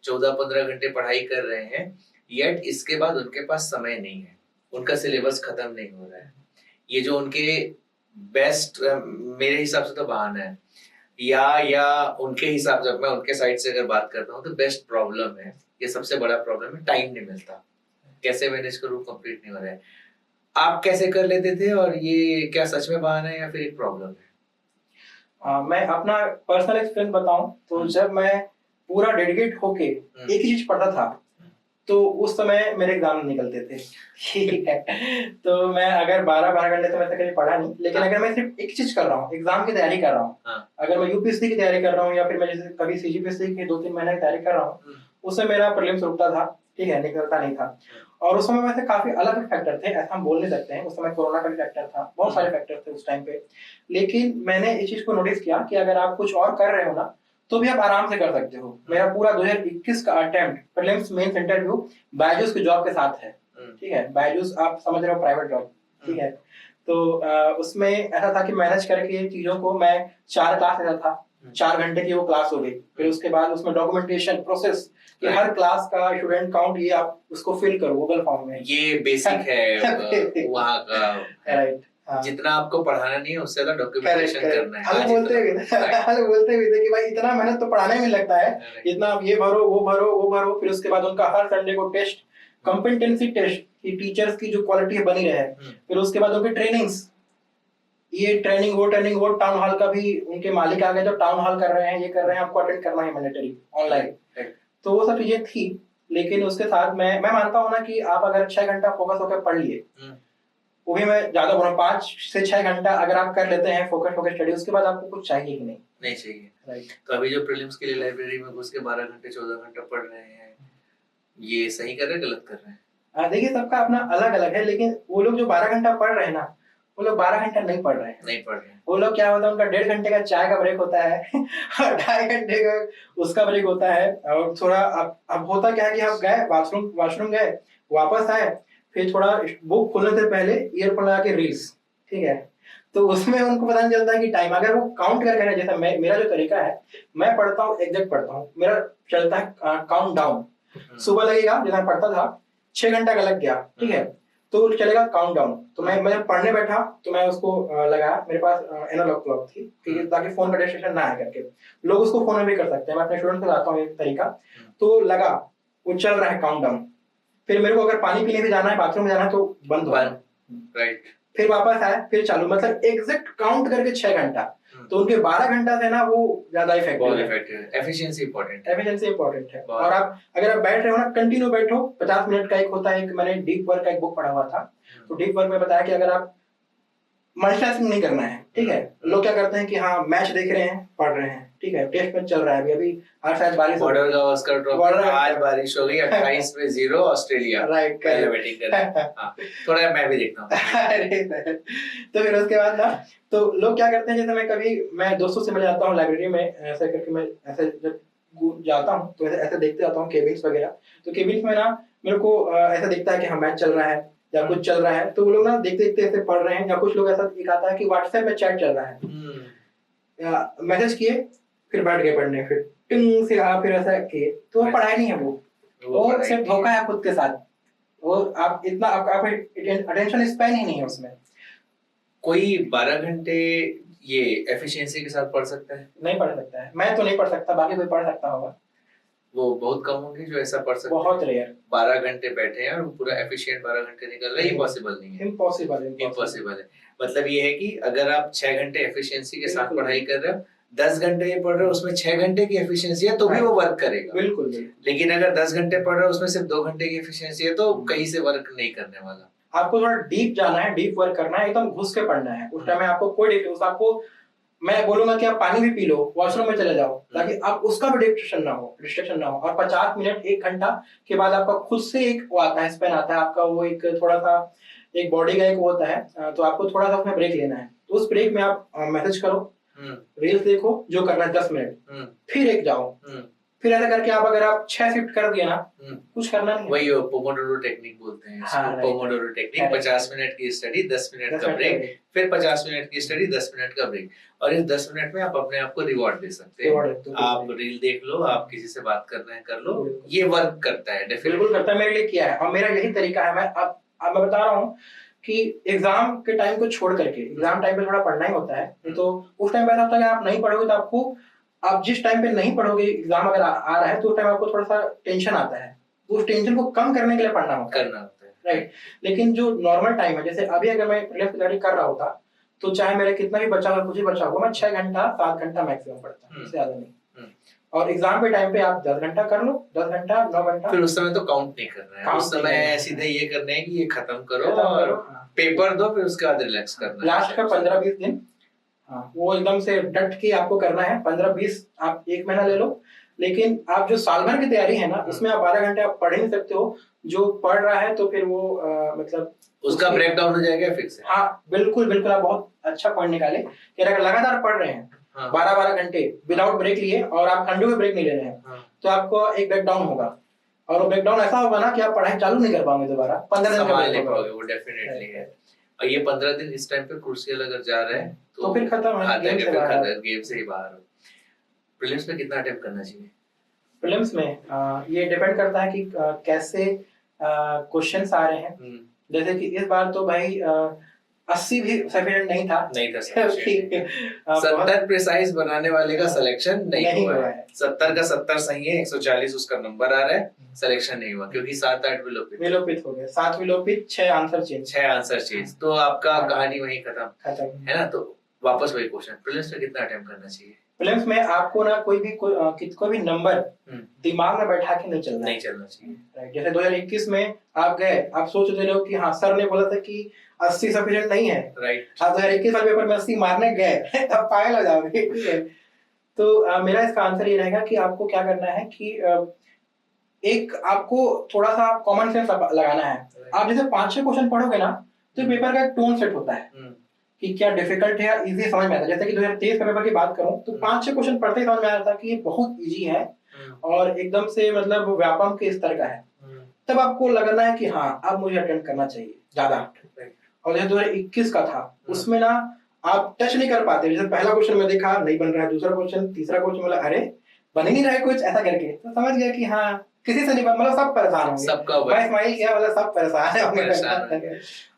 14-15 घंटे पढ़ाई कर रहे हैं, येट इसके बाद उनके पास समय नहीं है, उनका सिलेबस खत्म नहीं हो रहा है, ये जो उनके बेस्ट मेरे हिसाब से तो बहाना है या उनके हिसाब से, मैं उनके साइड से अगर बात करता हूँ तो बेस्ट प्रॉब्लम है, ये सबसे बड़ा प्रॉब्लम है, टाइम नहीं मिलता, कैसे मैनेज करूँ, कंप्लीट नहीं हो रहा है। आप कैसे कर लेते थे और ये क्या सच में बहाना है या फिर एक प्रॉब्लम है? मैं अपना पर्सनल एक्सपीरियंस बताऊं तो जब मैं पूरा डेडिकेट होके एक ही चीज पढ़ता था तो उस समय मेरे एग्जाम निकलते थे, ठीक है। तो मैं अगर 12 घंटे तो मैं कभी पढ़ा नहीं, लेकिन अगर मैं सिर्फ एक चीज कर रहा हूँ, एग्जाम की तैयारी कर रहा हूँ, अगर मैं यूपीएससी की तैयारी कर रहा हूँ या फिर मैं जैसे कभी सीजीपीएससी की 2-3 महीने की तैयारी कर रहा हूँ, उसमें मेरा प्रीलिम्स रुकता था, ठीक है, निकलता नहीं था। और उस समय वैसे काफी अलग फैक्टर थे, ऐसा हम बोल नहीं सकते हैं, उस समय कोरोना का भी फैक्टर था, बहुत सारे फैक्टर थे उस टाइम पे। लेकिन मैंने इस चीज को नोटिस किया कि अगर आप कुछ और कर रहे हो ना तो भी आप आराम से कर सकते हो। मेरा पूरा 2021 का attempt prelims mains interview Byju's की जॉब के साथ है, ठीक है। बायजूस आप समझ रहे हो, प्राइवेट जॉब, ठीक है। तो उसमें ऐसा था कि मैनेज करके चीजों को मैं 4 क्लास लेता था, 4 घंटे की वो क्लास हो गई, फिर उसके बाद उसमें डॉक्यूमेंटेशन प्रोसेस कि हर क्लास का स्टूडेंट काउंट ये आप उसको फिल करो गूगल फॉर्म में, ये बेसिक है वहाँ का, राइट। जितना आपको पढ़ाना नहीं है उससे ज्यादा डॉक्यूमेंटेशन करना है। हम बोलते भी थे कि भाई इतना मेहनत तो पढ़ाने में लगता है, इतना आप ये भरो वो भरो, फिर उसके बाद उनका हर संडे को टेस्ट, कॉम्पिटेंसी टेस्ट कि टीचर्स की जो क्वालिटी बनी रहे, फिर उसके बाद उनके ट्रेनिंग्स, ये ट्रेनिंग वो टाउन हॉल का भी उनके मालिक आ गए जो टाउन हॉल कर रहे हैं, ये कर रहे हैं, आपको अटेंड करना है मैंडेटरी ऑनलाइन। तो वो सब चीजें थी, लेकिन उसके साथ मैं मानता हूँ ना कि आप अगर 6 घंटा फोकस होकर पढ़ लिए, वो भी मैं ज्यादा बोल रहा हूँ 5 से 6 घंटा अगर आप कर लेते हैं फोकस स्टडी, उसके बाद आपको कुछ चाहिए ही नहीं चाहिए, राइट। तो अभी जो प्रीलिम्स के लिए लाइब्रेरी में घुस के 12 घंटे 14 घंटे पढ़ रहे हैं, ये सही कर रहे हैं गलत कर रहे हैं? देखिए सबका अपना अलग अलग है, लेकिन वो लोग जो 12 घंटा पढ़ रहे हैं ना, वो लोग 12 घंटा नहीं पढ़ रहे हैं। वो लोग क्या होता है, उनका 1.5 घंटे का चाय का ब्रेक होता है और 2.5 घंटे का उसका ब्रेक होता है, और थोड़ा अब होता क्या है कि आप गए वॉशरूम गए, वापस आए, फिर थोड़ा बुक खोलने से पहले ईयरफोन लगा के रील्स, ठीक है। तो उसमें उनको पता नहीं चलता है कि टाइम, अगर वो काउंट करके, जैसा मेरा जो तरीका है, मैं पढ़ता हूँ एग्जैक्ट पढ़ता हूँ, मेरा चलता है काउंट डाउन। सुबह लगेगा जैसा पढ़ता था 6 घंटा का लग गया, ठीक है, तो चलेगा काउंटडाउन। तो मैं पढ़ने बैठा तो मैं उसको लगाया, मेरे पास एनालॉग क्लॉक थी, ठीक है, ताकि फोन का डिस्ट्रैक्शन ना आए करके। लोग उसको फोन में भी कर सकते हैं, मैं अपने स्टूडेंट को बताता हूँ एक तरीका। तो लगा, वो चल रहा है काउंटडाउन, फिर मेरे को अगर पानी पीने भी जाना है, बाथरूम में जाना है, तो बंद हो, राइट, फिर वापस आया, फिर चालू, मतलब एग्जैक्ट काउंट करके 6 घंटा। तो उनके 12 घंटा से ना वो ज्यादा इफेक्टिव है। एफिशिएंसी इंपॉर्टेंट है। और आप अगर आप बैठ रहे हो ना, कंटिन्यू बैठो, 50 मिनट का एक होता है, एक मैंने डीप वर्क का एक बुक पढ़ा हुआ था, तो डीप वर्क में बताया कि अगर आप मल्टीटास्किंग नहीं करना है, ठीक है। लोग क्या करते हैं कि हाँ मैच देख रहे हैं, पढ़ रहे हैं, ठीक है, टेस्ट मैच चल रहा है, अभी आज शायद बारिश, बॉर्डर गावस्कर ट्रॉफी, आज बारिश हो गई, 28 पे 0 ऑस्ट्रेलिया, राइट, पहले बैटिंग कर रहे हैं। हाँ, थोड़ा मैं भी देखता हूँ। तो फिर उसके बाद ना, तो लोग क्या करते हैं, जैसे मैं दोस्तों से मिल जाता हूँ लाइब्रेरी में, ऐसे करके मैं ऐसे जब जाता हूँ तो ऐसे देखते जाता हूँ केबिन्स वगैरह। तो केबिन्स में ना मेरे को ऐसा दिखता है कि हाँ मैच चल रहा है या कुछ चल रहा है, तो वो लोग ना देखते देखते ऐसे पढ़ रहे हैं, या कुछ लोग ऐसा एक आता है कि व्हाट्सएप में चैट चल रहा है, मैसेज किए फिर बैठ गए पढ़ने, फिर टिंग से फिर ऐसा किए, तो वो पढ़ाई नहीं है, वो सिर्फ धोखा है खुद के साथ। और आप इतना आपका अटेंशन स्पैन ही नहीं है उसमें। कोई 12 घंटे ये एफिशिएंसी के साथ पढ़ सकता है? नहीं पढ़ सकता है, मैं तो नहीं पढ़ सकता, बाकी कोई पढ़ सकता होगा। वो बहुत कम होंगे जो ऐसा पढ़ सकते हैं, बहुत रेयर। 12 घंटे बैठे हैं और पूरा एफिशिएंट 12 घंटे निकल रहा है, ये पॉसिबल नहीं है। इम्पॉसिबल है। मतलब ये है कि अगर आप 6 घंटे एफिशिएंसी के साथ पढ़ाई कर रहे हो, 10 घंटे ये पढ़ रहे हो, उसमें 6 घंटे की एफिशिएंसी है तो भी वो वर्क करेगा। बिल्कुल। लेकिन अगर 10 घंटे पढ़ रहे हो, उसमें सिर्फ 2 घंटे की एफिशिएंसी है, तो कहीं से वर्क नहीं करने वाला। आपको थोड़ा डीप जाना है, डीप वर्क करना है, एकदम घुस के पढ़ना है। उस टाइम में आपको कोई आपको मैं बोलूंगा कि आप पानी भी पी लो, वॉशरूम में चले जाओ, ताकि आप उसका भी डिस्ट्रैक्शन ना हो। और 50 मिनट 1 घंटा के बाद आपका खुद से एक वो आता है, स्पेन आता है आपका, वो एक थोड़ा सा एक बॉडी का एक वो होता है, तो आपको थोड़ा सा उसमें ब्रेक लेना है। तो उस ब्रेक में आप मैसेज करो, रील्स देखो, जो करना है 10 मिनट, फिर एक जाओ, फिर ऐसा करके आप अगर आप 6 शिफ्ट कर दिए ना, कुछ करना नहीं। वही पोमोडोरो टेक्निक बोलते हैं इसको। हाँ, पोमोडोरो टेक्निक, 50 मिनट की स्टडी, 10 मिनट का ब्रेक, फिर 50 मिनट की स्टडी, 10 मिनट का ब्रेक। और इस 10 मिनट में आप अपने आप को रिवॉर्ड दे सकते हैं। आप रील देख लो, आप किसी से बात करना है कर लो, ये वर्क करता है, बिल्कुल करता है, मेरे लिए किया है। और मेरा यही तरीका है। मैं अब मैं बता रहा हूँ कि एग्जाम के टाइम को छोड़ करके, एग्जाम टाइम पे थोड़ा पढ़ना ही होता है, तो उस टाइम पे ऐसा होता है कि आप नहीं पढ़ोगे तो आपको, आप जिस टाइम पे नहीं पढ़ोगे, एग्जाम अगर आ रहा है तो उस टाइम आपको थोड़ा सा टेंशन आता है, तो उस टेंशन को कम करने के लिए पढ़ना होता है, राइट। लेकिन जो नॉर्मल टाइम है, जैसे अभी अगर मैं प्रीलिम्स की तैयारी कर रहा होता, तो चाहे मेरा कितना भी बचा हुआ, कुछ ही बचा हुआ, मैं 6 घंटा 7 घंटा मैक्सिमम पढ़ता, इससे ज्यादा नहीं। और एग्जाम के टाइम पे आप 10 घंटा कर लो, 10 घंटा 9 घंटा, फिर उस समय तो काउंट नहीं करना है, उस समय सीधे ये करना है कि ये खत्म करो और पेपर दो, फिर उसके बाद रिलैक्स करना है। लास्ट का 15-20 दिन वो एकदम से डट के आपको करना है। 15-20 आप 1 महीना ले लो, लेकिन आप जो साल भर की तैयारी है ना, उसमें आप 12 घंटे आप पढ़ नहीं सकते हो। जो पढ़ रहा है तो फिर वो मतलब उसका ब्रेक डाउन हो जाएगा फिक्स है। हाँ बिल्कुल, आप बहुत अच्छा पॉइंट निकाले कि अगर लगातार पढ़ रहे हैं 12-12 घंटे विदाउट ब्रेक लिए, और आप ठंडों में ब्रेक नहीं ले रहे हैं, तो आपको एक ब्रेक डाउन होगा, और वो ब्रेक डाउन ऐसा होगा ना कि आप पढ़ाई चालू नहीं कर पाओगे दोबारा, 15 दिन का ब्रेक होगा, वो डेफिनेटली है। और ये 15 दिन इस टाइम पे क्रूशियल अगर जा रहे हैं तो फिर खत्म है, गेम से ही बाहर हो। प्रीलिम्स में कितना अटेम्प्ट करना चाहिए? प्रीलिम्स में ये डिपेंड करता है कि कैसे क्वेश्चंस आ रहे हैं। जैसे कि इस बार तो भाई 80 भी सफिशिएंट नहीं था 70 प्रिसाइज बनाने वाले का सिलेक्शन नहीं हुआ है। 70 का 70 सही है, 140 उसका नंबर आ रहा है, सिलेक्शन नहीं हुआ क्योंकि 7-8 विलोपित हो गए। 7 विलोपित, 6 आंसर चेंज, तो आपका कहानी वहीं खत्म है ना। तो वापस वही क्वेश्चन, प्रीलिम्स में कितना अटेम्प्ट करना चाहिए? प्रीलिम्स में आपको ना कोई भी नंबर दिमाग में बैठा के नहीं चलना चाहिए। राइट, जैसे 2021 में आप गए, आप सोच रहे हो कि हाँ सर ने बोला था कि 80 सफिशिएंट नहीं है, राइट। आप 2021 वाले पेपर में 80 मारने गए तब पागल हो जाओगे, ठीक है। तो मेरा इसका आंसर ये रहेगा कि आपको क्या करना है कि एक आपको थोड़ा सा कॉमन सेंस लगाना है। आप जैसे 5-6 क्वेश्चन पढ़ोगे ना, तो पेपर का एक टोन सेट होता है कि क्या डिफिकल्ट है या इजी समझ में आता है। जैसे कि 2023 के पेपर की बात करूं तो 5-6 क्वेश्चन पढ़ते ही समझ में आया था कि ये बहुत इजी है और एकदम से मतलब व्यापम के स्तर का है। तब आपको लगना है कि हाँ अब मुझे अटेंड करना चाहिए ज्यादा। और जैसे 2021 का था, उसमें ना आप टच नहीं कर पाते। जैसे पहला क्वेश्चन में देखा नहीं बन रहा है, दूसरा क्वेश्चन, तीसरा क्वेश्चन, मतलब अरे बन ही नहीं रहा है कुछ, ऐसा करके तो समझ गया कि हाँ किसी से नहीं, मतलब सब परेशान होंगे। सबका मैं स्माइल किया मतलब सब परेशान होंगे।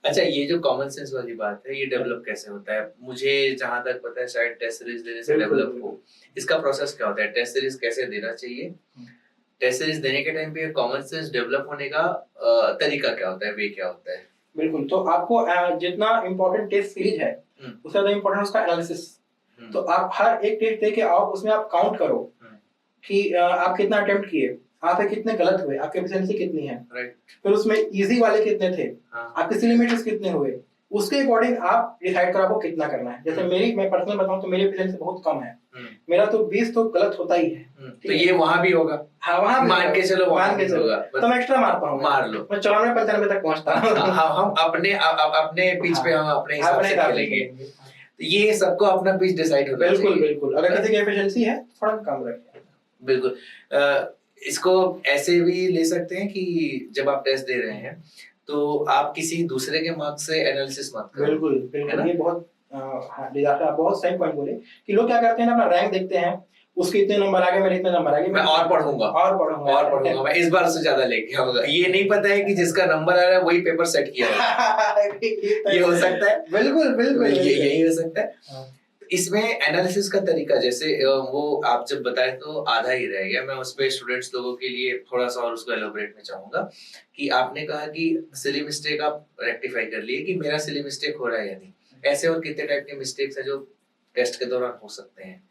अच्छा, ये जो कॉमन सेंस वाली बात है, ये डेवलप कैसे होता है? मुझे जहां तक पता है शायद टेस्ट सीरीज देने से डेवलप हो। इसका प्रोसेस क्या होता है? टेस्ट सीरीज कैसे देना चाहिए? टेस्ट सीरीज देने के टाइम पे कॉमन सेंस डेवलप होने का तरीका क्या होता है, वे क्या होता है? बिल्कुल, तो आपको जितना इम्पोर्टेंट टेस्ट सीरीज है उससे ज्यादा इम्पोर्टेंट उसका एनालिसिस। तो आप हर एक टेस्ट देके आओ, उसमें आप काउंट करो कि आप कितना अटेम्प्ट किए, आपके कितने गलत हुए, आपकी एफिशिएंसी कितनी है, फिर उसमें इजी वाले कितने थे, आपके सिली मीटर्स कितने हुए, उसके अकॉर्डिंग आप डिसाइड करो आपको कितना करना है। जैसे मैं पर्सनल बताऊं तो मेरी एफिशिएंसी बहुत कम है, मेरा तो 20 तो गलत होता ही है। तो ये वहां भी होगा? हाँ, वहां मान के चलो, मान के चलो, तो मैं एक्स्ट्रा मारता हूँ, मार लो, मैं 94-95 तक पहुंचता हूँ। हम अपने पिच पे हम अपने हिसाब से खेलेंगे। तो ये सबको अपना पिच डिसाइड होना चाहिए। बिल्कुल बिल्कुल, अगर किसी की एफिशिएंसी है थोड़ा कम रखिए। बिल्कुल। इसको ऐसे भी ले सकते हैं कि जब आप टेस्ट दे रहे हैं तो आप किसी दूसरे के मार्क्स से एनालिसिस मत करो। बिल्कुल बिल्कुल, ये बहुत आप बहुत सही पॉइंट बोले कि लोग क्या करते हैं ना, अपना रैंक देखते हैं, उसके इतने नंबर आ गए, मेरे इतने नंबर आ गए, मैं और इस बार से ज्यादा लेके आऊंगा। ये नहीं पता है कि जिसका नंबर आ रहा है वही पेपर सेट किया है। ये हो सकता है। बिल्कुल बिल्कुल, यही हो सकता है। इसमें एनालिसिस का तरीका, जैसे वो आप जब बताए तो आधा ही रह गया, मैं उस पे स्टूडेंट्स लोगों के लिए थोड़ा सा और उसको एलोबरेट में चाहूंगा कि आपने कहा कि सिली मिस्टेक आप रेक्टिफाई कर लिए कि मेरा सिली मिस्टेक हो रहा है या नहीं। ऐसे और कितने टाइप के मिस्टेक्स है जो टेस्ट के दौरान हो सकते हैं?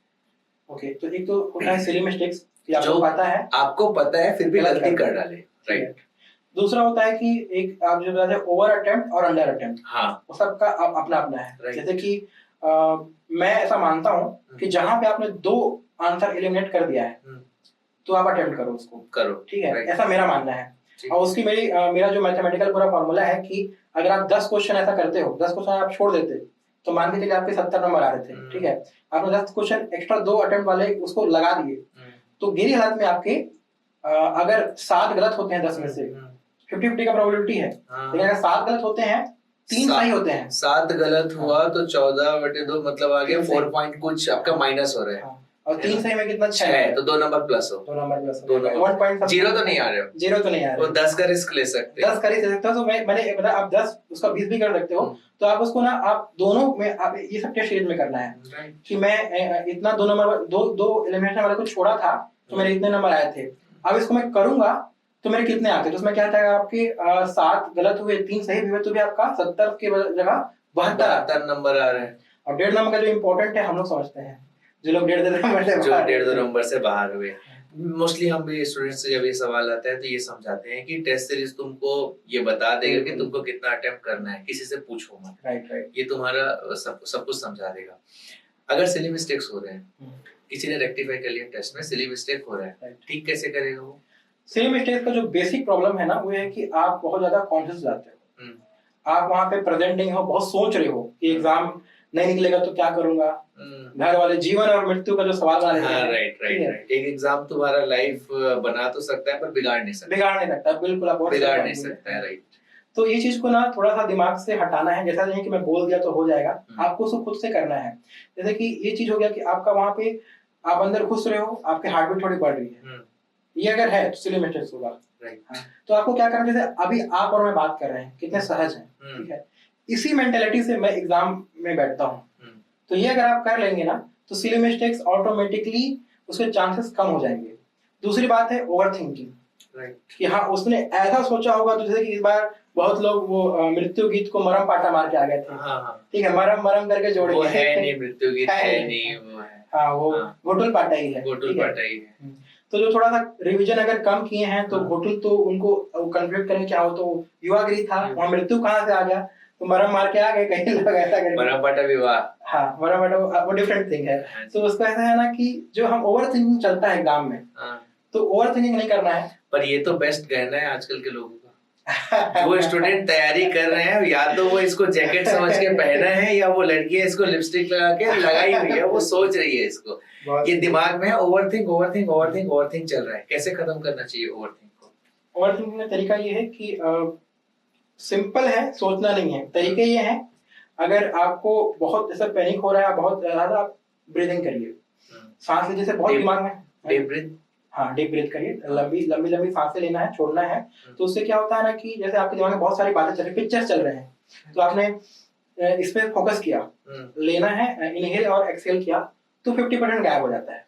ओके, तो एक तो होता है सिली मिस्टेक्स कि आपको पता है फिर भी गलती कर डाले, राइट। दूसरा होता है कि एक आप जो बताते हैं ओवर अटेम्प्ट और अंडर अटेम्प्ट, हाँ, वो सबका अपना अपना है। जैसे कि मैं ऐसा मानता हूँ कि जहां पे आपने 2 आंसर एलिमिनेट कर दिया है तो आप अटेम्प्ट करो उसको, करो, ठीक है, ऐसा मेरा मानना है। और उसकी मेरा जो मैथमेटिकल पूरा फॉर्मूला है कि अगर आप 10 क्वेश्चन ऐसा करते हो, 10 क्वेश्चन आप छोड़ देते तो मान के चलिए आपके 70 नंबर आ रहे थे, ठीक है, आपने 10 क्वेश्चन एक्स्ट्रा 2 अटेम्प्ट वाले उसको लगा दिए, तो गिरी हालत में आपके अगर 7 गलत होते हैं 10 में से 50-50 का प्रोबेबिलिटी है, लेकिन अगर 7 गलत होते हैं 3 सही होते हैं, 7 गलत हुआ तो 14/2 मतलब आ गया 4 पॉइंट कुछ आपका माइनस हो रहा है, और 3 सही में कितना 6 है, तो 2 नंबर प्लस हो, 1 पॉइंट जीरो तो नहीं आ रहे हो, जीरो तो नहीं आ रहे हो, 10 का रिस्क ले सकते हो, 10 का रिस्क ले सकते हो। तो मैंने मतलब आप 10 उसका 20 भी कर सकते हो, तो आप उसको ना आप दोनों में आप ये सब टेस्ट सीरीज में करना है कि मैं इतना 2 नंबर 2 एलिमिनेशन वाले को छोड़ा था तो मेरे इतने नंबर आए थे, अब इसको मैं करूंगा तो मेरे कितने आते, तो उसमें क्या था आपके 7 गलत हुए 3 सही हुए तो भी आपका 70 के जगह 72 नंबर आ रहे हैं। और 1.5 नंबर का जो इम्पोर्टेंट है हम लोग समझते हैं, जो लोग 1.5 नंबर से बाहर हुए। मोस्टली हम भी स्टूडेंट्स से जब ये सवाल आता है तो ये समझाते हैं कि टेस्ट सीरीज तुमको ये बता देगा कि तुमको कितना अटेम्प्ट करना है, किसी से पूछो मत, राइट, ये तुम्हारा सब कुछ समझा देगा। अगर सिली मिस्टेक्स हो रहे हैं, किसी ने रेक्टिफाई कर लिया टेस्ट में, सिली मिस्टेक हो रहा है, ठीक कैसे करेगा वो? सिली मिस्टेक का जो बेसिक प्रॉब्लम है ना वो है कि आप बहुत ज्यादा कॉन्शियस जाते हो, आप वहां पे प्रेजेंट नहीं हो, बहुत सोच रहे हो कि एग्जाम नहीं निकलेगा तो क्या करूंगा, घर वाले जीवन और मृत्यु का जो सवाल आ रहा है, राइट। एक एग्जाम तुम्हारा लाइफ बना तो सकता है पर बिगाड़ नहीं सकता, बिल्कुल आप बिगाड़ नहीं सकता है, राइट। तो ये चीज को ना थोड़ा सा दिमाग से हटाना है, जैसा नहीं कि मैं बोल दिया तो हो जाएगा, आपको उसको खुद से करना है। जैसे कि ये चीज हो गया कि आपका वहां पे आप अंदर घुस रहे हो, आपकी हार्ट बीट थोड़ी बढ़ रही है, ये अगर है तो सिली मिस्टेक्स होगा, राइट। तो आपको क्या करना है, जैसे अभी आप और मैं बात कर रहे हैं कितने सहज हैं, ठीक है, इसी मेंटेलिटी से मैं एग्जाम में बैठता हूँ, तो ये अगर आप कर लेंगे ना तो सिली मिस्टेक्स ऑटोमेटिकली उसके चांसेस कम हो जाएंगे। दूसरी बात है ओवर थिंकिंग, राइट, कि हाँ उसने ऐसा सोचा होगा, तो जैसे कि इस बार बहुत लोग वो मृत्यु गीत को मरम पाटा मार के आ गए थे, ठीक है, मरम मरम करके जोड़ेंगे, वो है नहीं मृत्यु गीत है नहीं, वो है, हाँ वो घोटुल पाटा ही है, घोटुल पाटा ही है। तो जो थोड़ा सा रिवीजन अगर कम किए हैं तो घोटुल तो उनको कंफ्यूज करेंगे क्या हो, तो युवागिरी था, वहाँ मृत्यु कहाँ से आ गया, तो मरम मार के आ गए, कहीं लोग ऐसा करके मरम पाटा विवाह, हाँ मरम पाटा वो डिफरेंट थिंग है। तो उसका ऐसा है ना कि जो हम ओवर थिंकिंग चलता है एग्जाम में, तो ओवर थिंकिंग नहीं करना है। पर ये तो बेस्ट कहना है आजकल के लोगों का, जो स्टूडेंट तैयारी कर रहे हैं, या तो वो इसको जैकेट समझ के पहना है, या वो लड़कियां इसको लिपस्टिक लगा के लगाई हुई है, वो सोच रही है इसको, ये दिमाग में ओवरथिंक चल रहा है। कैसे खत्म करना चाहिए ओवरथिंक को? ओवरथिंकिंग का तरीका ये है कि सिंपल है, सोचना नहीं है। तरीके ये हैं, अगर आपको बहुत ऐसा पैनिक हो रहा है, बहुत ज्यादा, आप ब्रीदिंग करिए, सांस लीजिए, बहुत दिमाग में डीप ब्रीथ, हाँ, डीप ब्रीथ करिए, लंबी लंबी लंबी सांसें लेना है, छोड़ना है। तो उससे क्या होता है ना कि जैसे आपके दिमाग में बहुत सारी बातें चल रही, पिक्चर्स चल रहे हैं, तो आपने इस पे फोकस किया, लेना है, इनहेल और एक्सहेल किया, तो 50% गायब हो जाता है।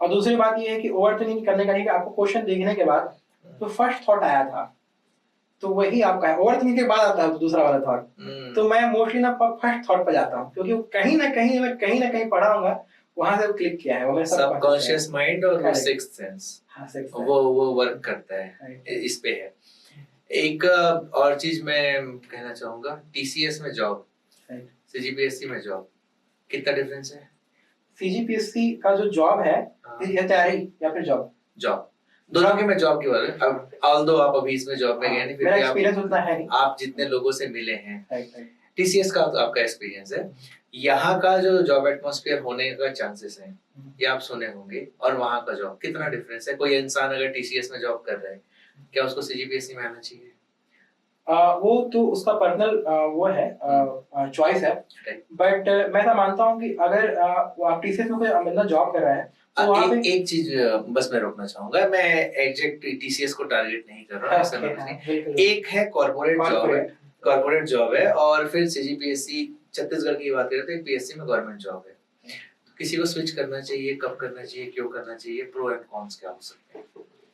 और दूसरी बात ये है कि ओवरथिंकिंग करने का नहीं, कि आपको क्वेश्चन देखने के बाद जो फर्स्ट थॉट आया था तो वही आपका है। ओवरथिंकिंग के बाद आता है दूसरा वाला थॉट। तो मैं मोस्टली ना फर्स्ट थॉट पे जाता हूँ, क्योंकि कहीं ना कहीं मैं कहीं ना कहीं पढ़ा होगा, वहां से क्लिक किया है, वो मेरे सबकॉन्शियस माइंड और वो सिक्स्थ सेंस, हाँ, वो वर्क करता है, इस पे है। एक और चीज मैं कहना चाहूंगा, टीसीएस में जॉब, सीजीपीएससी में जॉब, कितना डिफरेंस है? सीजीपीएससी का जो जॉब है, ये तैयारी या फिर जॉब दोनों के मैं जॉब की बात है। अब ऑल्दो आप अभी इसमें जॉब में गए नहीं, फिर मेरा एक्सपीरियंस उतना है नहीं। आप जितने लोगों से मिले हैं, टीसीएस का तो आपका एक्सपीरियंस है, यहाँ का जो जॉब एटमॉस्फेयर होने का चांसेस है, ये आप सुने होंगे, और वहाँ का जॉब कितना डिफरेंस है? कोई इंसान अगर टीसीएस में जॉब कर रहा है, क्या उसको सीजीपीएससी में आना चाहिए? वो तो उसका पर्सनल वो है, चॉइस है, बट मैं ऐसा मानता हूँ कि अगर आप टीसीएस में कोई बंदा जॉब कर रहा है तो वहाँ पे एक चीज बस मैं रोकना चाहूंगा, मैं एग्जैक्ट टीसीएस को टारगेट नहीं कर रहा हूँ। एक है कॉर्पोरेट जॉब है, कॉर्पोरेट जॉब है, और फिर सीजीपीएससी छत्तीसगढ़ की बात करें तो एक पीएससी में गवर्नमेंट जॉब है। किसी को स्विच करना चाहिए, कब करना चाहिए, क्यों करना चाहिए, प्रो एंड कॉन्स क्या हो सकते हैं?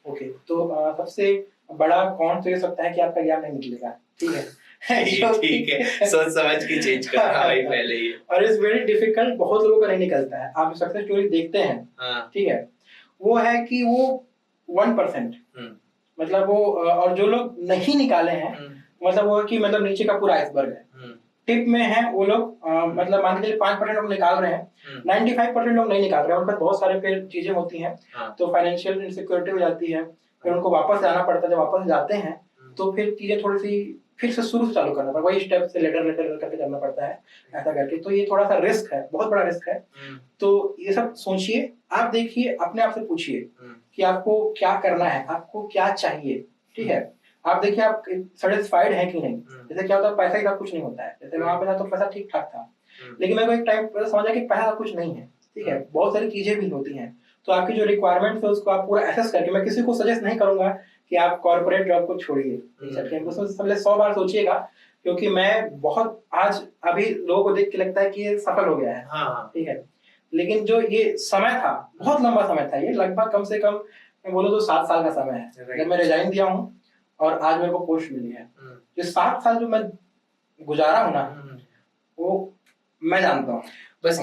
ओके, तो सबसे बड़ा कौन तो ये सकता है कि आपका ज्ञान नहीं निकलेगा, ठीक है। ठीक है, सोच समझ के चेंज करना भाई पहले ही। और इट्स वेरी डिफिकल्ट, बहुत लोगों का नहीं निकलता है। आप सक्सेस स्टोरी देखते हैं, ठीक है, वो है कि वो 1%, मतलब वो, और जो लोग नहीं निकाले हैं, मतलब वो है कि मतलब नीचे का पूरा आइसबर्ग है, टिप में है वो लोग, मतलब मान के चलिए 5% लोग निकाल रहे हैं, 95% लोग नहीं निकाल रहे हैं, उनका बहुत सारे फिर चीजें होती हैं, तो फाइनेंशियल इनसिक्योरिटी हो जाती है, फिर उनको वापस जाना पड़ता है, जब वापस जाते हैं तो फिर चीजें थोड़ी सी फिर से शुरू से चालू करना पड़ता है, वही स्टेप से लेटर करके करना पड़ता है, ऐसा करके। तो ये थोड़ा सा रिस्क है, बहुत बड़ा रिस्क है। तो ये सब सोचिए, आप देखिए, अपने आप से पूछिए कि आपको क्या करना है, आपको क्या चाहिए, ठीक है। आप देखिए आप सेटिस्फाइड है कि नहीं। जैसे क्या होता है, पैसा ही सब कुछ नहीं होता है। जैसे वहां पे था तो पैसा ठीक ठाक था, लेकिन मेरे को एक टाइम पर समझा कि पैसा कुछ नहीं है, ठीक है, बहुत सारी चीजें भी होती हैं। तो आपकी जो रिक्वायरमेंट्स है उसको आप पूरा एसेस करके, मैं किसी को सजेस्ट नहीं करूंगा कि आप कॉर्पोरेट जॉब को छोड़िए, उसमें पहले 100 बार सोचिएगा, क्योंकि मैं बहुत आज अभी लोगों को देख के लगता है कि ये सफल हो गया है, ठीक है, लेकिन जो ये समय था, बहुत लंबा समय था, ये लगभग कम से कम मैं बोलूँ तो 7 साल का समय है, जब मैं रिजाइन दिया हूँ और आज मेरे को पोस्ट मिली है। जो 7 साल जो मैं गुजारा हूँ ना, वो मैं जानता हूँ, बस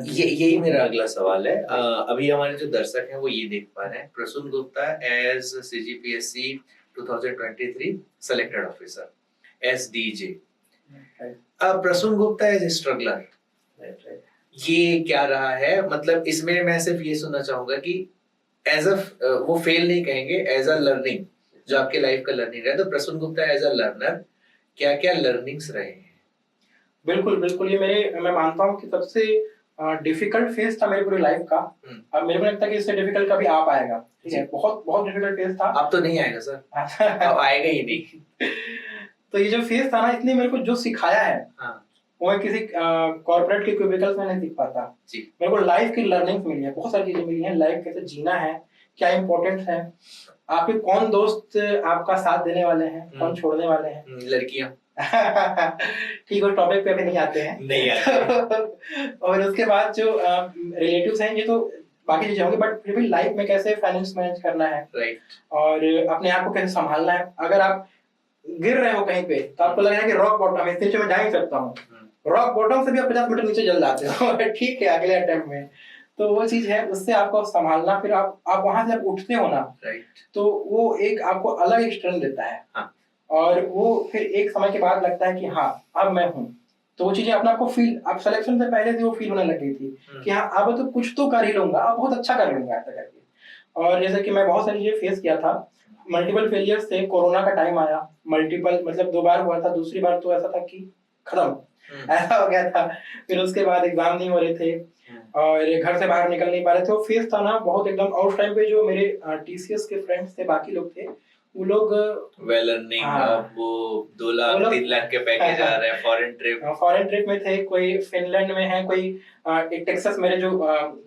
यही मेरा अगला सवाल है। अभी हमारे जो दर्शक हैं वो ये देख पा रहे हैं, Prasoon Gupta as CGPSC 2023 selected officer SDJ। Prasoon Gupta as struggler, ये क्या रहा है? मतलब इसमें मैं सिर्फ ये सुनना चाहूंगा कि एज अ, वो फेल नहीं कहेंगे, एज अ लर्निंग, जो आपके लाइफ का लर्निंग रहा, तो Prasoon Gupta as a learner क्या क्या लर्निंग्स रहे हैं? बिल्कुल बिल्कुल, ये मैं मानता हूँ कि सबसे डिफिकल्ट फेज था मेरी पूरी लाइफ का। अब मेरे को लगता है कि इससे डिफिकल्ट कभी आ पाएगा, ठीक है, बहुत बहुत डिफिकल्ट फेज था। अब तो नहीं आएगा सर, अब आएगा ही नहीं। तो ये जो फेज था ना, इसने मेरे को जो सिखाया है, वो मैं किसी कॉर्पोरेट के क्यूबिकल्स में नहीं सीख पाता। मेरे को लाइफ की लर्निंग मिली है, बहुत सारी चीजें मिली है, लाइफ कैसे जीना है, क्या इम्पोर्टेंस है, आपके कौन दोस्त आपका साथ देने वाले हैं, कौन छोड़ने वाले हैं, लड़कियां। ठीक है, टॉपिक पे अभी नहीं आते हैं, नहीं आते। और उसके बाद जो रिलेटिव्स हैं, ये तो बाकी चीजें होंगी, बट फिर भी लाइफ में कैसे फाइनेंस मैनेज करना है, और अपने आप को कैसे संभालना है। अगर आप गिर रहे हो कहीं पे तो आपको लग रहा है कि रॉक बॉटम है, इससे मैं जा ही सकता हूँ, रॉक बॉटम से भी आप 50 मीटर नीचे जल जाते हो, ठीक है, अगले अटेम्प्ट में। तो वो चीज है, उससे आपको संभालना, फिर आप वहां से आप उठते हो ना, तो वो एक आपको अलग एक स्ट्रेंथ देता है, और वो फिर एक समय के बाद लगता है कि हाँ अब मैं हूँ। तो वो चीजें अपने आपको फील, आप सिलेक्शन से पहले से वो फील होने लग गई थी कि हाँ अब तो कुछ तो कर ही लूंगा, अब बहुत अच्छा कर लूंगा ऐसा करके। और जैसे कि मैं बहुत सारी चीजें फेस किया था, मल्टीपल फेलियर्स थे, कोरोना का टाइम आया, मल्टीपल मतलब 2 बार हुआ था, दूसरी बार तो ऐसा था कि खत्म ऐसा हो गया था। फिर उसके बाद एग्जाम नहीं हो रहे थे और घर से बाहर निकल नहीं पा रहे थे, वो फेस था ना बहुत एकदम। और उस टाइम पे जो मेरे टीसीएस के फ्रेंड्स थे, बाकी लोग थे, वो लोग वेल अर्निंग, हाँ। अब वो 2 वो लाख लोग 3 लाख के पैकेज आ रहे हैं, फॉरेन ट्रिप। में थे, कोई फिनलैंड में है, कोई एक टेक्सास, मेरे जो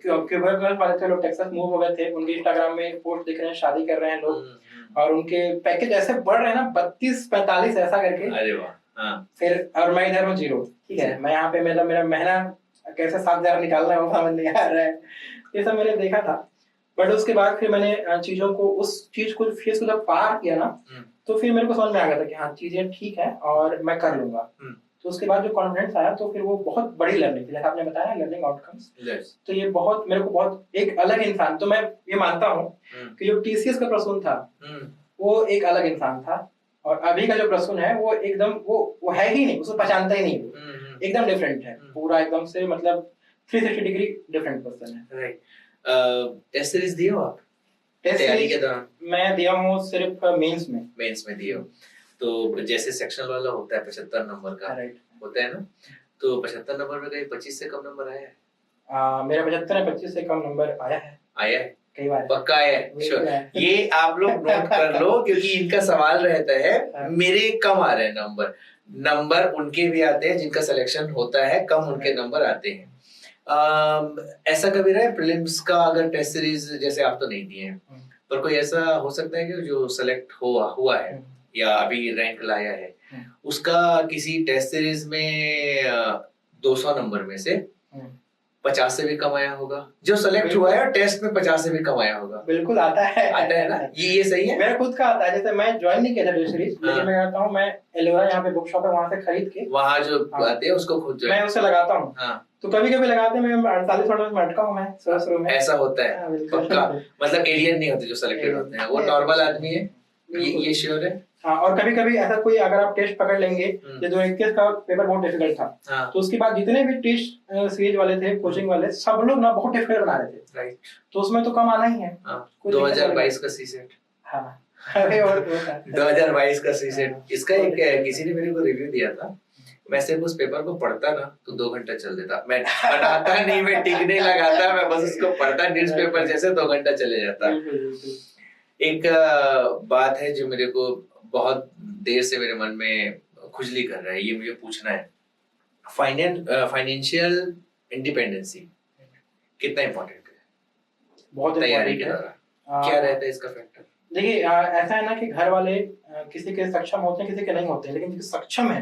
क्यूबर्गल वाले थे लोग टेक्सास मूव हो गए थे, उनके इंस्टाग्राम में पोस्ट दिख रहे हैं, शादी कर रहे हैं लोग, और उनके पैकेज ऐसे बढ़ रहे हैं ना 32-45 ऐसा करके। अरे वाह। हाँ। फिर और मैं इधर हूँ जीरो, ठीक है, मैं यहाँ पे मतलब मेरा महीना कैसे 7,000 निकालना है वो समझ नहीं आ रहा है। ये सब मैंने देखा था, बट उसके बाद फिर मैंने चीजों को, उस चीज को, फेस को जब पार किया ना, तो फिर मेरे को समझ में आ गया था कि हाँ चीजें ठीक है और मैं कर लूंगा। तो उसके बाद जो कॉन्फिडेंस आया, तो फिर वो बहुत बड़ी लर्निंग थी, जैसे आपने बताया लर्निंग आउटकम्स। तो ये बहुत मेरे को बहुत एक अलग इंसान, तो मैं ये मानता हूँ कि जो टीसीएस का प्रसून था वो एक अलग इंसान था, और अभी का जो प्रसून है वो एकदम वो है ही नहीं, उसको पहचानता ही नहीं, वो एकदम डिफरेंट है, पूरा एकदम से मतलब 360 डिग्री डिफरेंट पर्सन है। राइट। टेस्ट सीरीज दिए हो आप टेस्ट तैयारी के सीरीज दौरान? मैं दिया हूँ सिर्फ मेंस में दिए हो। तो जैसे सेक्शनल वाला होता है 75 नंबर का, राइट, होता है ना, तो 75 नंबर में कहीं 25 से कम नंबर आया है? मेरा 25 से कम नंबर आया है कई बार, पक्का आया है? श्योर। ये आप लोग नोट कर लो, क्योंकि इनका सवाल रहता है मेरे कम आ रहे हैं नंबर उनके भी आते हैं जिनका सिलेक्शन होता है, कम उनके नंबर आते हैं। ऐसा कभी रहा है प्रीलिम्स का, अगर टेस्ट सीरीज जैसे आप तो नहीं दिए हैं, पर कोई ऐसा हो सकता है कि जो सेलेक्ट हुआ है या अभी रैंक लाया है, उसका किसी टेस्ट सीरीज में 200 नंबर में से 50 से भी कम आया होगा, जो सेलेक्ट हुआ है और टेस्ट में 50 से भी कम आया होगा? बिल्कुल आता है ना, ये सही है। मेरा खुद का आता है, जैसे मैं ज्वाइन नहीं किया था टेस्ट सीरीज, लेकिन मैं करता हूँ, मैं एलोरा यहाँ पे बुक शॉप है वहाँ से खरीद के, वहाँ जो आते हैं उसको खुद मैं उसे लगाता हूँ। तो कभी कभी लगाते मैं 48 मिनट में अटका हूँ मैं शुरू में। ऐसा होता है पक्का, मतलब एलियन नहीं होते जो सेलेक्टेड होते हैं, वो नॉर्मल आदमी है, ये श्योर है। हाँ, और कभी कभी ऐसा कोई, अगर आप टेस्ट पकड़ लेंगे, ये 2021 का पेपर बहुत डिफिकल्ट था, तो उसके बाद जितने भी टेस्ट सीरीज वाले थे, कोचिंग वाले, सब लोग ना बहुत डिफिकल्ट बना रहे थे, राइट, तो उसमें तो कम आना ही है। 2022 का सीसेट, हाँ और 2022 का सीसेट, इसका एक किसी ने मेरे को रिव्यू दिया था, मैं सिर्फ उस पेपर को पढ़ता ना तो 2 घंटा चल देता, मैं बनाता नहीं, मैं टिक नहीं लगाता, मैं बस उसको पढ़ता न्यूज़पेपर जैसे, 2 घंटा चले जाता। एक बात है जो मेरे को बहुत देर से मेरे मन में खुजली कर रहा है, ये मुझे पूछना है, फाइनेंशियल इंडिपेंडेंसी कितना इम्पोर्टेंट है बहुत तैयारी के दौरान, क्या रहता है इसका फैक्टर? देखिए ऐसा है ना कि घर वाले किसी के सक्षम होते हैं, किसी के नहीं होते हैं, लेकिन जो सक्षम है,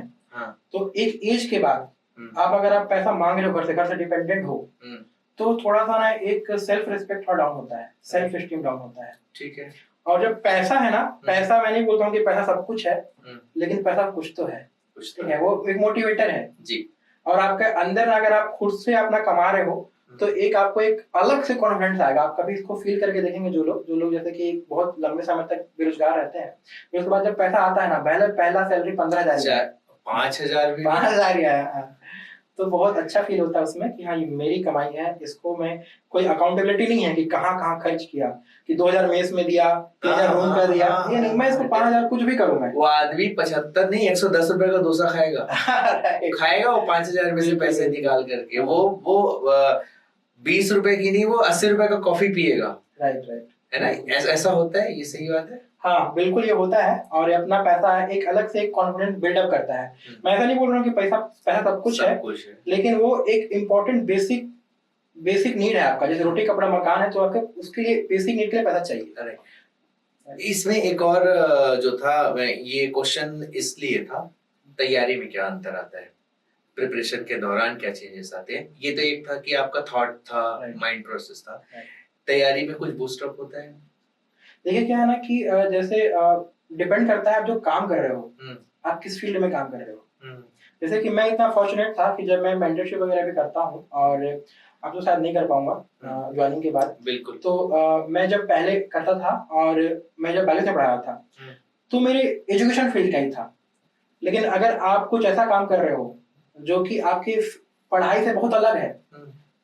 तो एक एज के बाद आप अगर आप पैसा मांग रहे हो घर से डिपेंडेंट हो, तो थोड़ा सा ना एक सेल्फ रिस्पेक्ट डाउन होता है, सेल्फ एस्टीम डाउन होता है, ठीक है। और जब पैसा है ना, पैसा मैं नहीं बोलता हूँ कि पैसा सब कुछ है, लेकिन पैसा कुछ तो है, ठीक है, वो एक मोटिवेटर है जी। और आपके अंदर अगर आप खुद से अपना कमा रहे हो, तो एक आपको एक अलग से कॉन्फिडेंस आएगा। आप कभी इसको फील करके देखेंगे, जो लोग जैसे कि बहुत लंबे समय तक बेरोजगार रहते हैं, फिर उसके बाद जब पैसा आता है ना, पहला सैलरी 15,000 5,000 भी 5,000 ही आया, तो बहुत अच्छा फील होता है उसमें कि हाँ ये मेरी कमाई है, इसको मैं, कोई अकाउंटेबिलिटी नहीं है कि कहाँ खर्च किया, कि 2,000 मेस में दिया, 3,000 रूम का दिया, ये नहीं, मैं इसको 5,000 कुछ भी करूंगा। वो आदमी 75 नहीं 110 रुपए का डोसा खाएगा खाएगा वो 5,000 में से पैसे निकाल करके, वो 20 रुपए की नहीं, वो 80 रुपए का कॉफी पिएगा, राइट, है ना, ऐसा होता है, ये सही बात है। हाँ बिल्कुल ये होता है, और अपना पैसा एक अलग से एक कॉन्फिडेंस बिल्डअप करता है। मैं ऐसा नहीं बोल रहा हूँ कि पैसा सब कुछ है, लेकिन वो एक इम्पोर्टेंट बेसिक नीड है आपका, जैसे रोटी कपड़ा मकान है, तो आपके उसके लिए बेसिक नीड के लिए पैसा चाहिए। इसमें एक और जो था, ये क्वेश्चन इसलिए था, तैयारी में क्या अंतर आता है, प्रिपरेशन के दौरान क्या चेंजेस आते हैं? ये तो एक था कि आपका थॉट था, माइंड प्रोसेस था, तैयारी में कुछ बूस्ट अप होता है? देखिए क्या है ना कि जैसे डिपेंड करता है आप जो काम कर रहे हो, आप किस फील्ड में काम कर रहे हो। जैसे कि मैं इतना फॉर्चुनेट था कि जब मैं मेंटरशिप वगैरह भी करता हूँ, और अब तो शायद नहीं कर पाऊंगा ज्वाइनिंग के बाद, बिल्कुल, तो मैं जब पहले करता था, और मैं जब पहले से पढ़ा था, तो मेरे एजुकेशन फील्ड का ही था, लेकिन अगर आप कुछ ऐसा काम कर रहे हो जो कि आपकी पढ़ाई से बहुत अलग है,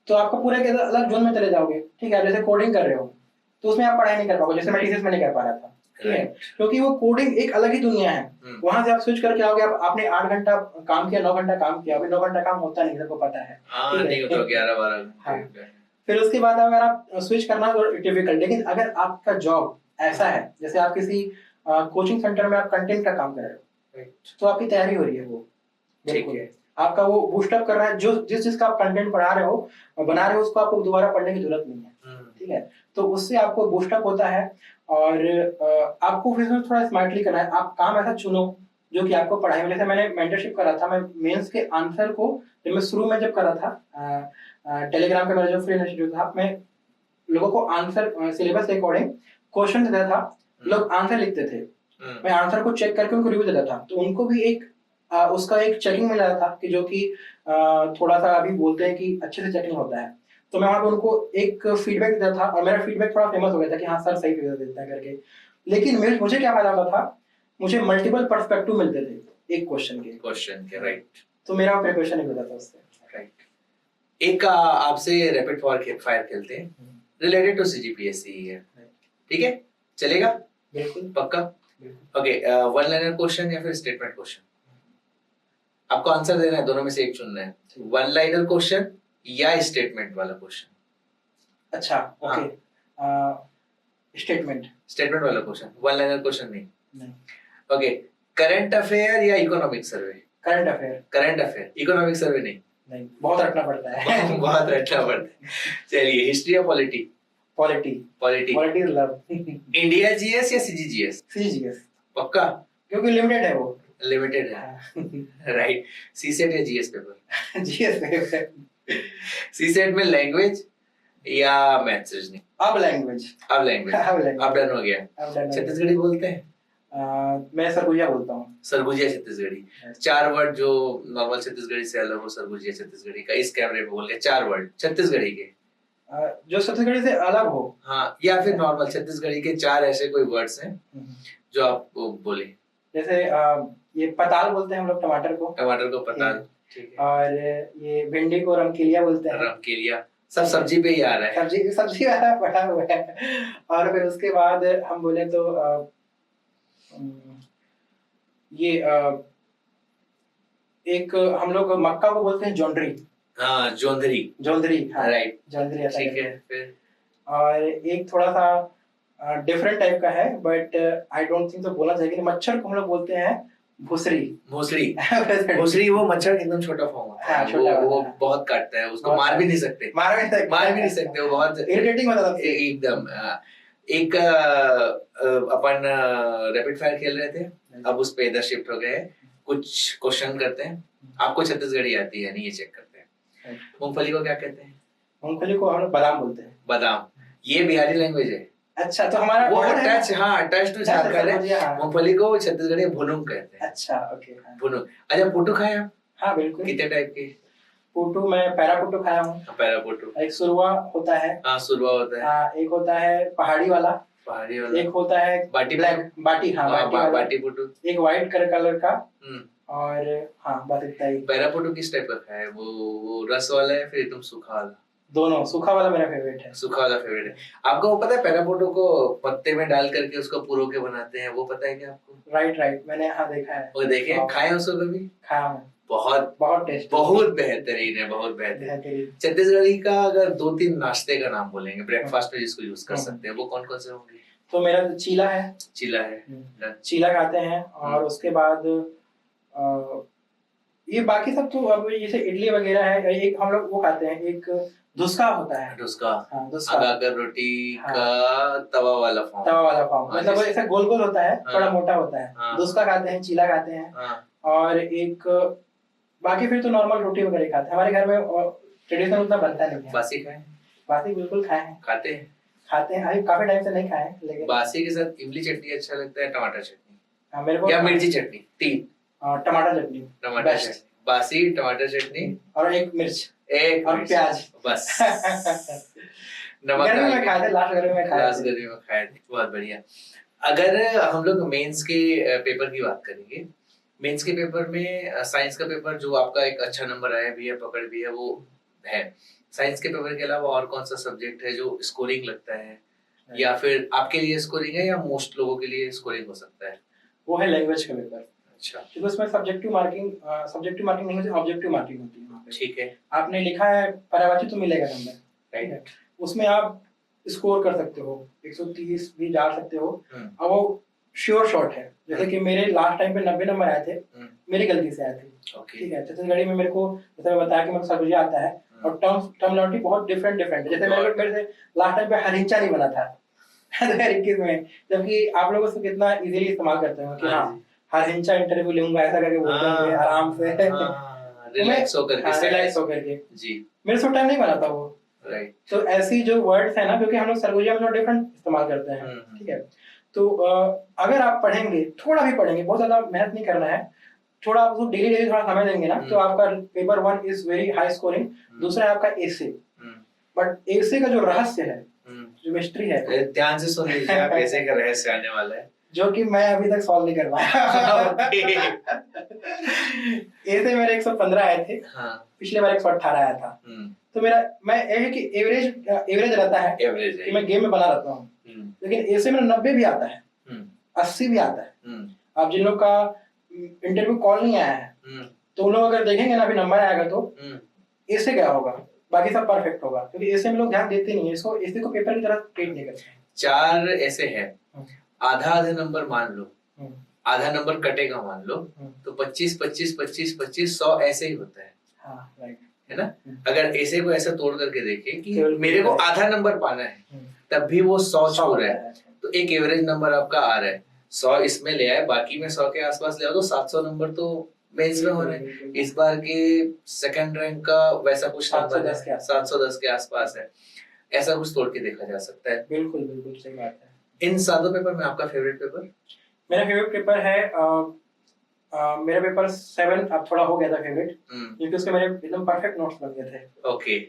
तो आपका पूरा एक अलग जोन में चले जाओगे, ठीक है। जैसे कोडिंग कर रहे हो, तो उसमें आप पढ़ाई नहीं कर पाओगे, जैसे मैं टीसीएस में नहीं कर पा रहा था, ठीक है, क्योंकि वो कोडिंग एक अलग ही दुनिया है। वहां से आप स्विच करके आओगे, आपने 8 घंटा काम किया, 9 घंटा काम किया, 9 घंटा काम होता नहीं, सबको पता है, नहीं होता 11-12। फिर उसके बाद अगर आप स्विच करना तो डिफिकल्ट, लेकिन अगर आपका जॉब ऐसा है, जैसे आप किसी कोचिंग सेंटर में आप कंटेंट का काम कर रहे हो, राइट, तो आपकी तैयारी हो रही है वो, ठीक बिल्कुल है। आपका वो बूस्टअप कर रहा है, जो जिसका आप कंटेंट पढ़ा रहे हो और बना रहे हो, उसको आपको दोबारा पढ़ने की जरूरत नहीं है, ठीक है। तो उससे आपको बूस्टअप होता है और आपको फिर उसमें थोड़ा स्मार्टली करना है। आप काम ऐसा चुनो जो कि आपको पढ़ाई में, जैसे मैंने मेंटरशिप करा था, मैं मेंस के आंसर को जब मैं शुरू में जब करा था टेलीग्राम पे मेरा जो फ्री इंस्टीट्यूट था, मैं लोगों को आंसर सिलेबस के अकॉर्डिंग क्वेश्चन देता था, लोग आंसर लिखते थे, मैं आंसर को चेक करके उनको रिव्यू देता था, तो उनको भी एक उसका एक चेकिंग मिल रहा था कि जो कि थोड़ा सा अभी बोलते हैं कि अच्छे से चेकिंग होता है, तो मैं वहां पे उनको एक फीडबैक देता था और मेरा फीडबैक थोड़ा फेमस हो गया था कि हाँ सर सही फीडबैक देते हैं करके। लेकिन मुझे क्या फायदा होता था, मुझे मल्टीपल पर्सपेक्टिव मिलते थे एक क्वेश्चन के, राइट, तो मेरा प्रिपरेशन नहीं होता था उससे। राइट। एक आपसे रैपिड फायर खेलते हैं, रिलेटेड टू सीजीपीएससी ही है, ठीक है, चलेगा? बिल्कुल, पक्का? बिल्कुल। ओके, वन लाइनर क्वेश्चन या फिर स्टेटमेंट क्वेश्चन? आपको आंसर देना है, दोनों में से एक चुनना है, वन लाइनर क्वेश्चन या स्टेटमेंट वाला क्वेश्चन। अच्छा, ओके, स्टेटमेंट वाला क्वेश्चन, वन लाइनर क्वेश्चन नहीं। नहीं, ओके, करंट अफेयर या economic survey? Current affair, economic survey नहीं। नहीं, बहुत रटना पड़ता है। बहुत रटना पड़ता है। चलिए, हिस्ट्री या polity? Polity love. India GS या सीजीजीएस? सीजीएस, पक्का? क्योंकि लिमिटेड है वो। लिमिटेड है, राइट। सीसेट या जीएस पेपर? जीएस सीसेट में लैंग्वेज या मैथ्स रीजनिंग? अब लैंग्वेज अब डन हो गया। छत्तीसगढ़ी बोलते हैं? मैं सरगुजा बोलता हूँ। सरगुजिया छत्तीसगढ़ी, 4 वर्ड जो नॉर्मल छत्तीसगढ़ी से अलग हो, सरगुजिया छत्तीसगढ़ी का इस कैमरे पे बोल के 4 वर्ड छत्तीसगढ़ी के जो छत्तीसगढ़ी से अलग हो। हाँ, या फिर नॉर्मल छत्तीसगढ़ी के 4 ऐसे कोई वर्ड्स हैं जो आप बोले। जैसे ये पताल बोलते हैं हम लोग टमाटर को पताल, ठीक है। और ये भिंडी को रमकेलिया बोलते हैं। रमकेलिया, सब सब्जी पे ही आ रहा है। सब्जी वाला पड़ा हुआ है। और फिर उसके बाद हम बोले तो ये एक हम लोग मक्का को बोलते हैं जोंदरी। हाँ, जोंदरी, हाँ, राइट, जोंदरी, ठीक है। फिर और एक थोड़ा सा डिफरेंट टाइप का है, बट आई डोंट थिंक तो बोलना चाहिए कि मच्छर को हम लोग बोलते हैं भोसरी। वो मच्छर एकदम छोटा फॉर्म होता है, वो बहुत काटता है, उसको मार भी नहीं सकते, वो बहुत इरिटेटिंग होता है एकदम। एक अपन रैपिड फायर खेल रहे थे, अब उस पे इधर शिफ्ट हो गए, कुछ क्वेश्चन करते हैं। आपको छत्तीसगढ़ी आती है नहीं, ये चेक करते हैं। मूंगफली को क्या कहते हैं? मूंगफली को हम लोग बादाम बोलते हैं। बादाम, ये बिहारी लैंग्वेज है। अच्छा, तो हमारा वो टच टू झारखंड है। मूंगफली को छत्तीसगढ़ी भुनुंग कहते हैं। अच्छा, ओके, भुनुंग। अच्छा, पुटू खाए आप? हाँ, बिल्कुल। कितने टाइप के? पुटू, मैं पैरा पुटू खाया हूँ। पैरा पुटू, एक सुरवा होता है। हाँ, सुरवा होता है। एक होता है पहाड़ी वाला, एक होता है बाटी बाटी, हाँ, बाटी पुटू, एक व्हाइट कलर का, और हाँ, बस इतना ही। पैरा पुटू किस टाइप का खाया है? वो रस वाला है फिर एकदम सूखा वाला? दोनों। सूखा वाला मेरा फेवरेट है। सूखा वाला फेवरेट है। आपको वो पता है पैरा पुटू को पत्ते में डाल करके उसको पुरो के बनाते हैं, वो पता है क्या आपको? राइट, मैंने हाँ देखा है। वो देखे, खाए उसको कभी? खाया हूँ, बहुत टेस्टी, बहुत बेहतरीन है, बहुत बेहतरीन। छत्तीसगढ़ी का अगर 2-3 नाश्ते का नाम बोलेंगे ब्रेकफास्ट में जिसको यूज कर सकते हैं, वो कौन कौन से होंगे? तो मेरा चीला है। चीला खाते हैं, और उसके बाद ये बाकी सब तो अब जैसे इडली वगैरह है। एक हम लोग वो खाते हैं, एक धुसका होता है। हाँ, अगाकर रोटी का तवा वाला फॉर्म, मतलब ऐसा गोल गोल होता है, थोड़ा मोटा होता है। धुसका खाते हैं, चीला खाते हैं, और एक बाकी फिर तो नॉर्मल रोटी वगैरह खाते हैं। हमारे घर में ट्रेडिशनल उतना बनता नहीं है। बासी बिल्कुल खाए हैं। खाते हैं, अभी काफी टाइम से नहीं खाए, लेकिन बासी के साथ इमली चटनी अच्छा लगता है, टमाटर चटनी? हाँ, मेरे को। या मिर्ची चटनी? 3 टमाटर चटनी, बासी टमाटर चटनी और एक मिर्च, और प्याज, बस। गर्मी में खाए थे, लास्ट गर्मी में खाए थे। बहुत बढ़िया। अगर हम लोग मेंस के पेपर की बात करेंगे, मेंस के पेपर में साइंस का पेपर जो आपका एक अच्छा नंबर आया भी है, पकड़ भी है, वो है। साइंस के पेपर के अलावा और कौन सा सब्जेक्ट है जो स्कोरिंग लगता है, या फिर आपके लिए स्कोरिंग है, या मोस्ट लोगों के लिए स्कोरिंग हो सकता है? वो है लैंग्वेज का पेपर। अच्छा, क्योंकि उसमें सब्जेक्टिव मार्किंग नहीं होती, ऑब्जेक्टिव मार्किंग होती है वहाँ पे। ठीक है। आपने लिखा है पर्यायवाची तो मिलेगा नंबर, राइट। उसमें आप स्कोर कर सकते हो, 130 भी डाल सकते हो। अब वो श्योर शॉट है। जैसे कि मेरे लास्ट टाइम पे 90 नंबर आए थे, मेरी गलती से आए थे। ओके। ठीक है, छत्तीसगढ़ी में मेरे को जैसे मैं बताया कि मेरे को सरगुजा आता है और टर्मिनोलॉजी बहुत डिफरेंट है। जैसे मेरे से लास्ट टाइम पे हरिंचा नहीं बना था 2021 में, जबकि आप लोग उसको कितना इजीली इस्तेमाल करते हो कि हाँ हरिंचा इंटरव्यू लूंगा ऐसा करके बोलते हैं आराम से रिलैक्स होकर के रिलैक्स होकर के। जी, मेरे से टाइम नहीं बना था वो। राइट। तो ऐसी जो वर्ड्स है ना, क्योंकि हम लोग सरगुजा में थोड़ा डिफरेंट इस्तेमाल करते हैं। ठीक है, तो अगर आप पढ़ेंगे, थोड़ा भी पढ़ेंगे, बहुत ज्यादा मेहनत नहीं करना है, थोड़ा आप उसको डेली थोड़ा समय देंगे ना, तो आपका paper 1 is very high scoring. दूसरा है आपका एसे। बट एसे का जो रहस्य है, जो मिस्ट्री है, ध्यान से सुन लीजिए आप, एसे का रहस्य आने वाला है जो कि मैं अभी तक सॉल्व नहीं कर पाया। एसे मेरे 115 आए थे। हाँ। पिछले बार 118 आया था। तो मेरा मैं ये कि एवरेज रहता है, एवरेज कि मैं गेम में बना रहता हूँ। लेकिन ऐसे में 90 भी आता है, 80 भी आता है। आप जिन लोग का इंटरव्यू कॉल नहीं आया है, तो उन लोग अगर देखेंगे ना अभी नंबर आएगा तो ऐसे क्या होगा, बाकी सब परफेक्ट होगा, क्योंकि ऐसे में लोग ध्यान देते नहीं है, इसको ऐसे को पेपर की तरह ट्रीट नहीं करते। 4 ऐसे हैं, आधा नंबर मान लो, आधा नंबर कटेगा मान लो, तो 25 25 25 25 100 ऐसे ही होता है। हाँ, राइट, है ना। अगर ऐसे को ऐसा तोड़ करके देखें कि मेरे को आधा नंबर पाना है, तब भी वो 100 छू रहा है, तो एक एवरेज नंबर आपका आ रहा है। 100 इसमें ले आए, बाकी में 100 के आसपास ले आओ, तो 700 नंबर तो मेंस में हो रहे हैं। इस बार के सेकंड रैंक का वैसा कुछ नंबर है, 710 के आसपास है। ऐसा कुछ तोड़ के देखा जा सकता है। बिल्कुल बिल्कुल सही बात है। इन सातों पेपर में आपका फेवरेट पेपर? मेरा फेवरेट पेपर है मेरा पेपर 7 अब थोड़ा हो गया था फेवरेट, क्योंकि उसके मेरे एकदम परफेक्ट नोट्स बन गए थे। ओके।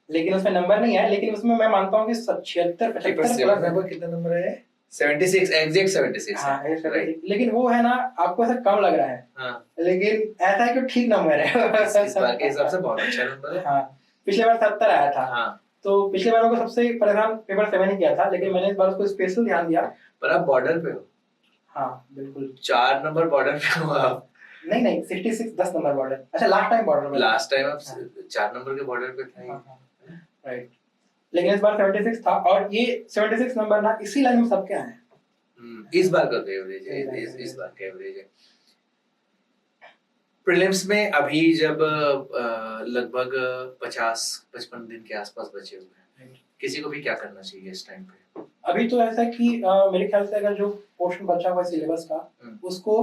लेकिन उसमें नंबर नहीं आया, लेकिन उसमें मैं मानता हूँ कि 76 75 नंबर कितना नंबर है? 76, एग्जैक्ट 76। हाँ, लेकिन वो है ना, आपको ऐसा कम लग रहा है। हाँ। लेकिन ऐसा है कि ठीक नंबर है। इस बार के हिसाब से बहुत अच्छा नंबर है। हाँ, पिछले बार 70 आया था। हाँ। तो पिछले बार को सबसे परेशान पेपर 7 ही किया था, लेकिन मैंने इस बार उसको स्पेशल ध्यान दिया। पर आप बॉर्डर पे हो। हाँ बिल्कुल, 4 नंबर बॉर्डर पे हो आप। नहीं 66 10 नंबर बॉर्डर। अच्छा, लास्ट टाइम बॉर्डर में, लास्ट टाइम आप 4 नंबर के बॉर्डर पे थे। राइट, लेकिन इस बार 76 था, और ये 76 नंबर ना इसी लाइन में सबके आए हैं। इस बार का एवरेज है, इस बार का एवरेज है। प्रीलिम्स में अभी जब लगभग 50-55 दिन के आसपास बचे हुए हैं, किसी को भी क्या करना चाहिए इस टाइम पे? अभी तो ऐसा कि मेरे ख्याल से अगर जो पोर्शन बचा हुआ है सिलेबस का, उसको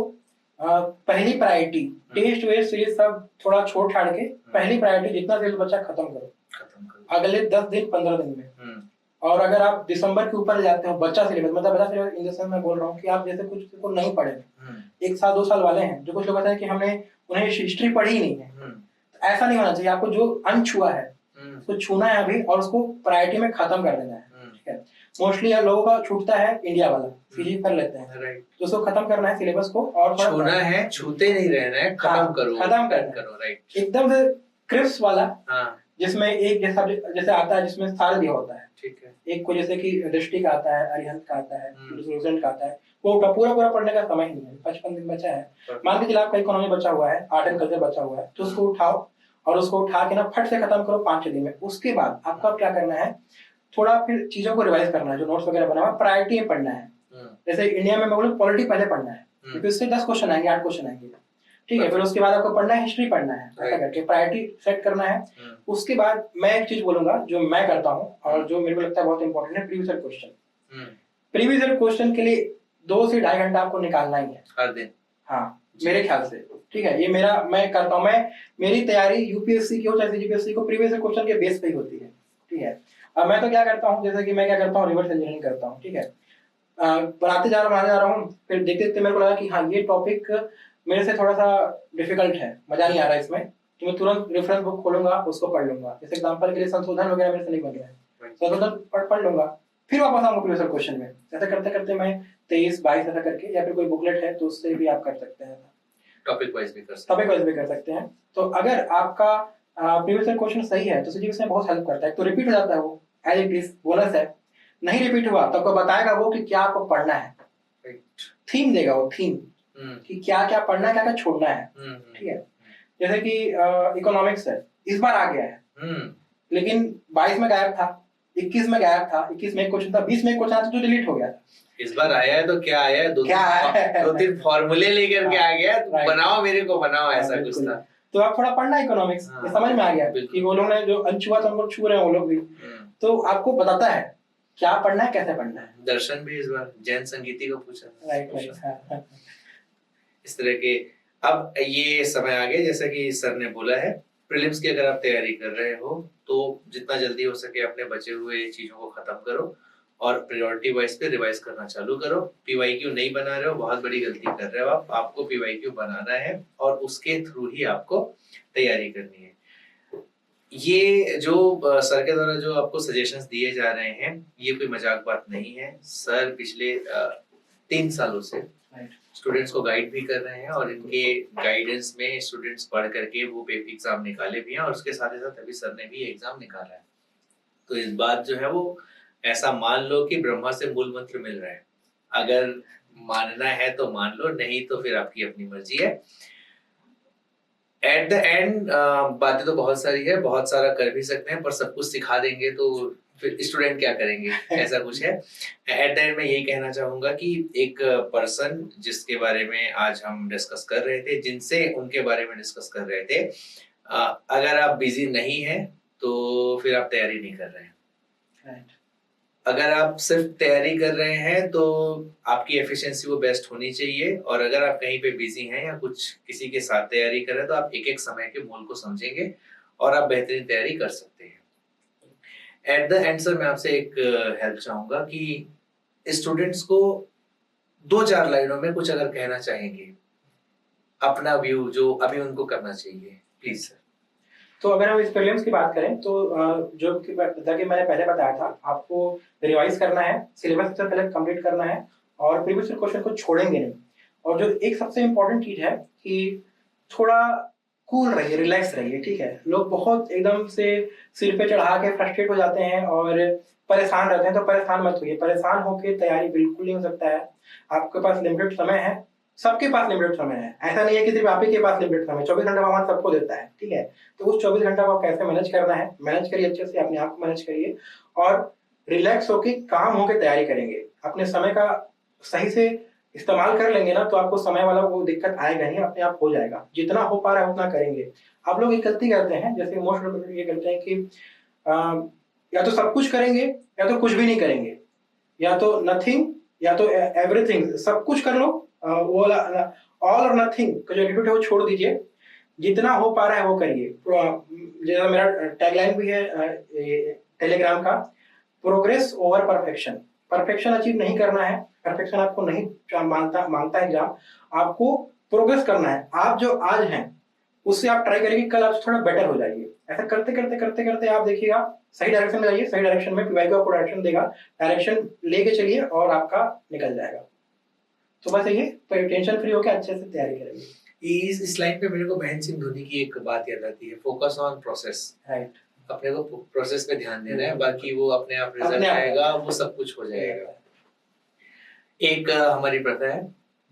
पहली प्रायोरिटी टेस्ट वेस्ट सीरीज सब थोड़ा छोड़ छाड़ के पहली प्रायोरिटी जितना सिलेबस बचा खत्म करो अगले 10 दिन 15 दिन में। और अगर आप दिसंबर के ऊपर जाते हो, बच्चा सिलेबस मतलब बच्चा सिलेबस इन द सेंस मैं बोल रहा हूँ कि आप जैसे कुछ को नहीं पढ़े, 1 साल 2 साल वाले हैं, जो कुछ लोग कहते हैं कि हमने उन्हें हिस्ट्री पढ़ी ही नहीं है, तो ऐसा नहीं होना चाहिए। आपको जो अनछुआ है उसको छूना है अभी, और उसको प्रायोरिटी में खत्म कर देना है। ठीक है, मोस्टली लोगों का छूटता है इंडिया वाला, सीरीज कर लेते हैं, तो उसको खत्म करना है सिलेबस को, और छूना है, छूते नहीं रहना है, खत्म करो, खत्म करो। राइट, एकदम से क्रिप्स वाला, जिसमें एक जैसे आता है, जिसमें सारे दिया होता है। ठीक है, एक को जैसे कि दृष्टि का आता है, अरिहंत का आता है, रिजल्ट का आता है, वो पूरा पढ़ने का समय नहीं है। 55 दिन बचा है, मान के चलिए आपका इकोनॉमी बचा हुआ है, आर्ट एंड कल्चर बचा हुआ है, तो उसको उठाओ और उसको उठा के ना फट से खत्म करो 5-6 दिन में। उसके बाद आपको क्या करना है, थोड़ा फिर चीजों को रिवाइज करना है, जो नोट्स वगैरह बना हुआ है प्रायोरिटी में पढ़ना है। जैसे इंडिया में मैं बोलूँ पॉलिटी पहले पढ़ना है, क्योंकि उससे 10 क्वेश्चन आएंगे, 8 क्वेश्चन आएंगे। ठीक है, फिर उसके बाद आपको पढ़ना है हिस्ट्री पढ़ना है, ऐसा करके प्रायोरिटी सेट करना है। उसके बाद मैं एक चीज बोलूंगा जो मैं करता हूँ और जो मेरे को लगता है बहुत इंपॉर्टेंट है, previous year question. Previous year question के लिए 2 से 2.5 घंटा आपको निकालना ही है हर दिन। हाँ, मेरे ख्याल से। ठीक है, ये मैं करता हूँ। मेरी तैयारी यूपीएससी की हो चाहे सीजीपीएससी को, प्रीवियस ईयर क्वेश्चन के बेस पे ही होती है। ठीक है, अब मैं तो क्या करता हूँ, जैसे कि मैं क्या करता हूँ, रिवर्स इंजीनियरिंग करता हूँ। ठीक है, बनाते जा रहा हूँ, फिर देखते देखते मेरे को लगा कि हाँ ये टॉपिक मेरे से थोड़ा सा डिफिकल्ट है, मजा नहीं आ रहा है इसमें, तो मैं तुरंत रेफरेंस बुक खोलूंगा, उसको पढ़ लूंगा। जैसे एग्जांपल के लिए संशोधन वगैरह मेरे से नहीं बन रहा है, संशोधन पढ़ लूंगा, फिर वापस आऊंगा प्रीवियस ईयर क्वेश्चन में। ऐसा करते करते मैं 23-22 ऐसा करके, या फिर कोई बुकलेट है तो उससे भी आप कर सकते हैं, टॉपिक वाइज भी कर सकते हैं। तो अगर आपका प्रीवियस ईयर क्वेश्चन सही है तो सीजीपीएस में बहुत हेल्प करता है। तो रिपीट हो जाता है वो, एज इट इज, बोनस है। नहीं रिपीट हुआ तो आपको बताएगा वो कि क्या आपको पढ़ना है, थीम देगा वो, थीम कि क्या क्या पढ़ना है, क्या क्या छोड़ना है। ठीक है, जैसे कि इकोनॉमिक्स है, इस बार आ गया है, लेकिन 22 में गायब था, 21 में गायब था, 21 में एक क्वेश्चन था, 20 में एक क्वेश्चन था जो डिलीट हो गया था। इस बार आया है तो क्या आया है, क्या है? दो तीन फॉर्मूले लेकर के आ गया, Right. बनाओ मेरे को बनाओ, ऐसा कुछ बिल्कुल। था। तो आप थोड़ा पढ़ना इकोनॉमिक्स, हाँ, ये समझ में आ गया बिल्कुल। कि वो लोग ने जो अनछुआ था उनको छू रहे हैं वो लोग भी, तो आपको बताता है क्या पढ़ना है, कैसे पढ़ना है। दर्शन भी इस बार जैन संगीति को पूछा था। राइट। इस तरह के अब ये समय आ गया, जैसा कि सर ने बोला है, प्रीलिम्स की अगर आप तैयारी कर रहे हो तो जितना जल्दी हो सके अपने बचे हुए चीजों को खत्म करो और प्रायोरिटी वाइज पे रिवाइज करना चालू करो। पीवाईक्यू नहीं बना रहे हो, बहुत बड़ी गलती कर रहे हो आप। आपको पीवाईक्यू बनाना है और उसके थ्रू ही आपको तैयारी करनी है। ये जो सर के द्वारा जो आपको सजेशंस दिए जा रहे हैं, ये कोई मजाक बात नहीं है। सर पिछले 3 सालों से स्टूडेंट्स को गाइड भी कर रहे हैं और इनके गाइडेंस में स्टूडेंट्स पढ़ करके वो पेपर एग्जाम निकाले भी हैं और उसके साथ ही साथ अभी सर ने भी एग्जाम निकाला है। तो इस बात जो है वो ऐसा मान लो कि ब्रह्मा से मूल मंत्र मिल रहा है। अगर मानना है तो मान लो, नहीं तो फिर आपकी अपनी मर्जी है। एट द एंड बातें तो बहुत सारी है, बहुत सारा कर भी सकते हैं, पर सब कुछ सिखा देंगे तो फिर स्टूडेंट क्या करेंगे, ऐसा कुछ है। एट द एंड मैं यही कहना चाहूंगा कि एक पर्सन जिसके बारे में आज हम डिस्कस कर रहे थे, जिनसे उनके बारे में डिस्कस कर रहे थे, अगर आप बिजी नहीं हैं तो फिर आप तैयारी नहीं कर रहे हैं। अगर आप सिर्फ तैयारी कर रहे हैं तो आपकी एफिशिएंसी वो बेस्ट होनी चाहिए, और अगर आप कहीं पे बिजी हैं या कुछ किसी के साथ तैयारी कर रहे हैं तो आप एक एक समय के मोल को समझेंगे और आप बेहतरीन तैयारी कर सकते हैं। एट द एंड सर मैं आपसे एक हेल्प चाहूंगा कि स्टूडेंट्स को 2-4 लाइनों में कुछ अगर कहना चाहेंगे, अपना व्यू जो अभी उनको करना चाहिए, प्लीज सर। तो अगर हम इस प्रीलिम्स की बात करें तो जो कि मैंने पहले बताया था, आपको रिवाइज करना है, सिलेबस सबसे पहले कंप्लीट करना है और प्रीवियस क्वेश्चन को छोड़ेंगे नहीं। और जो एक सबसे इम्पोर्टेंट चीज है कि थोड़ा कूल रहिए, रिलैक्स रहिए, ठीक है। लोग बहुत एकदम से सिर पे चढ़ा के फ्रस्ट्रेट हो जाते हैं और परेशान रहते हैं, तो परेशान मत होइए। परेशान होकर तैयारी बिल्कुल नहीं हो सकता है। आपके पास लिमिटेड समय है, सबके पास लिमिटेड समय है, ऐसा नहीं है कि सिर्फ आप ही के पास लिमिटेड समय। 24 घंटा भगवान सबको देता है, ठीक है। तो उस 24 घंटा को कैसे मैनेज करना है, मैनेज करिए अच्छे से, अपने आप को मैनेज करिए और रिलैक्स होके काम होके तैयारी करेंगे। अपने समय का सही से इस्तेमाल कर लेंगे ना, तो आपको समय वाला वो दिक्कत आएगा नहीं, अपने आप हो जाएगा। जितना हो पा रहा है उतना करेंगे। आप लोग एक गलती करते हैं, जैसे मोस्ट लोग ये करते हैं कि या तो सब कुछ करेंगे या तो कुछ भी नहीं करेंगे, या तो नथिंग या तो एवरीथिंग। सब कुछ कर लो, वो ऑल और नथिंग का जो एटीट्यूड है वो छोड़ दीजिए। जितना हो पा रहा है वो करिए। जैसा मेरा टैगलाइन भी है टेलीग्राम का, progress over perfection. Perfection achieve नहीं करना है, परफेक्शन आपको नहीं मांगता है एग्जाम, आपको प्रोग्रेस करना है। आप जो आज हैं उससे आप ट्राई करिए, कल आप थोड़ा बेटर हो जाइए। ऐसा करते करते करते करते आप देखिएगा सही डायरेक्शन में जाइए, सही डायरेक्शन में पीवाई को आपको डायरेक्शन देगा, डायरेक्शन लेके चलिए और आपका निकल जाएगा। तो बस यही, तो टेंशन फ्री होकर अच्छे से तैयारी करेंगे। इस लाइन पे मेरे को महेंद्र सिंह धोनी की एक बात याद आती है, फोकस ऑन प्रोसेस। राइट, अपने को प्रोसेस पे ध्यान देना है, बाकी वो अपने आप रिजल्ट अपने आप आएगा, वो सब कुछ हो जाएगा। एक हमारी प्रथा है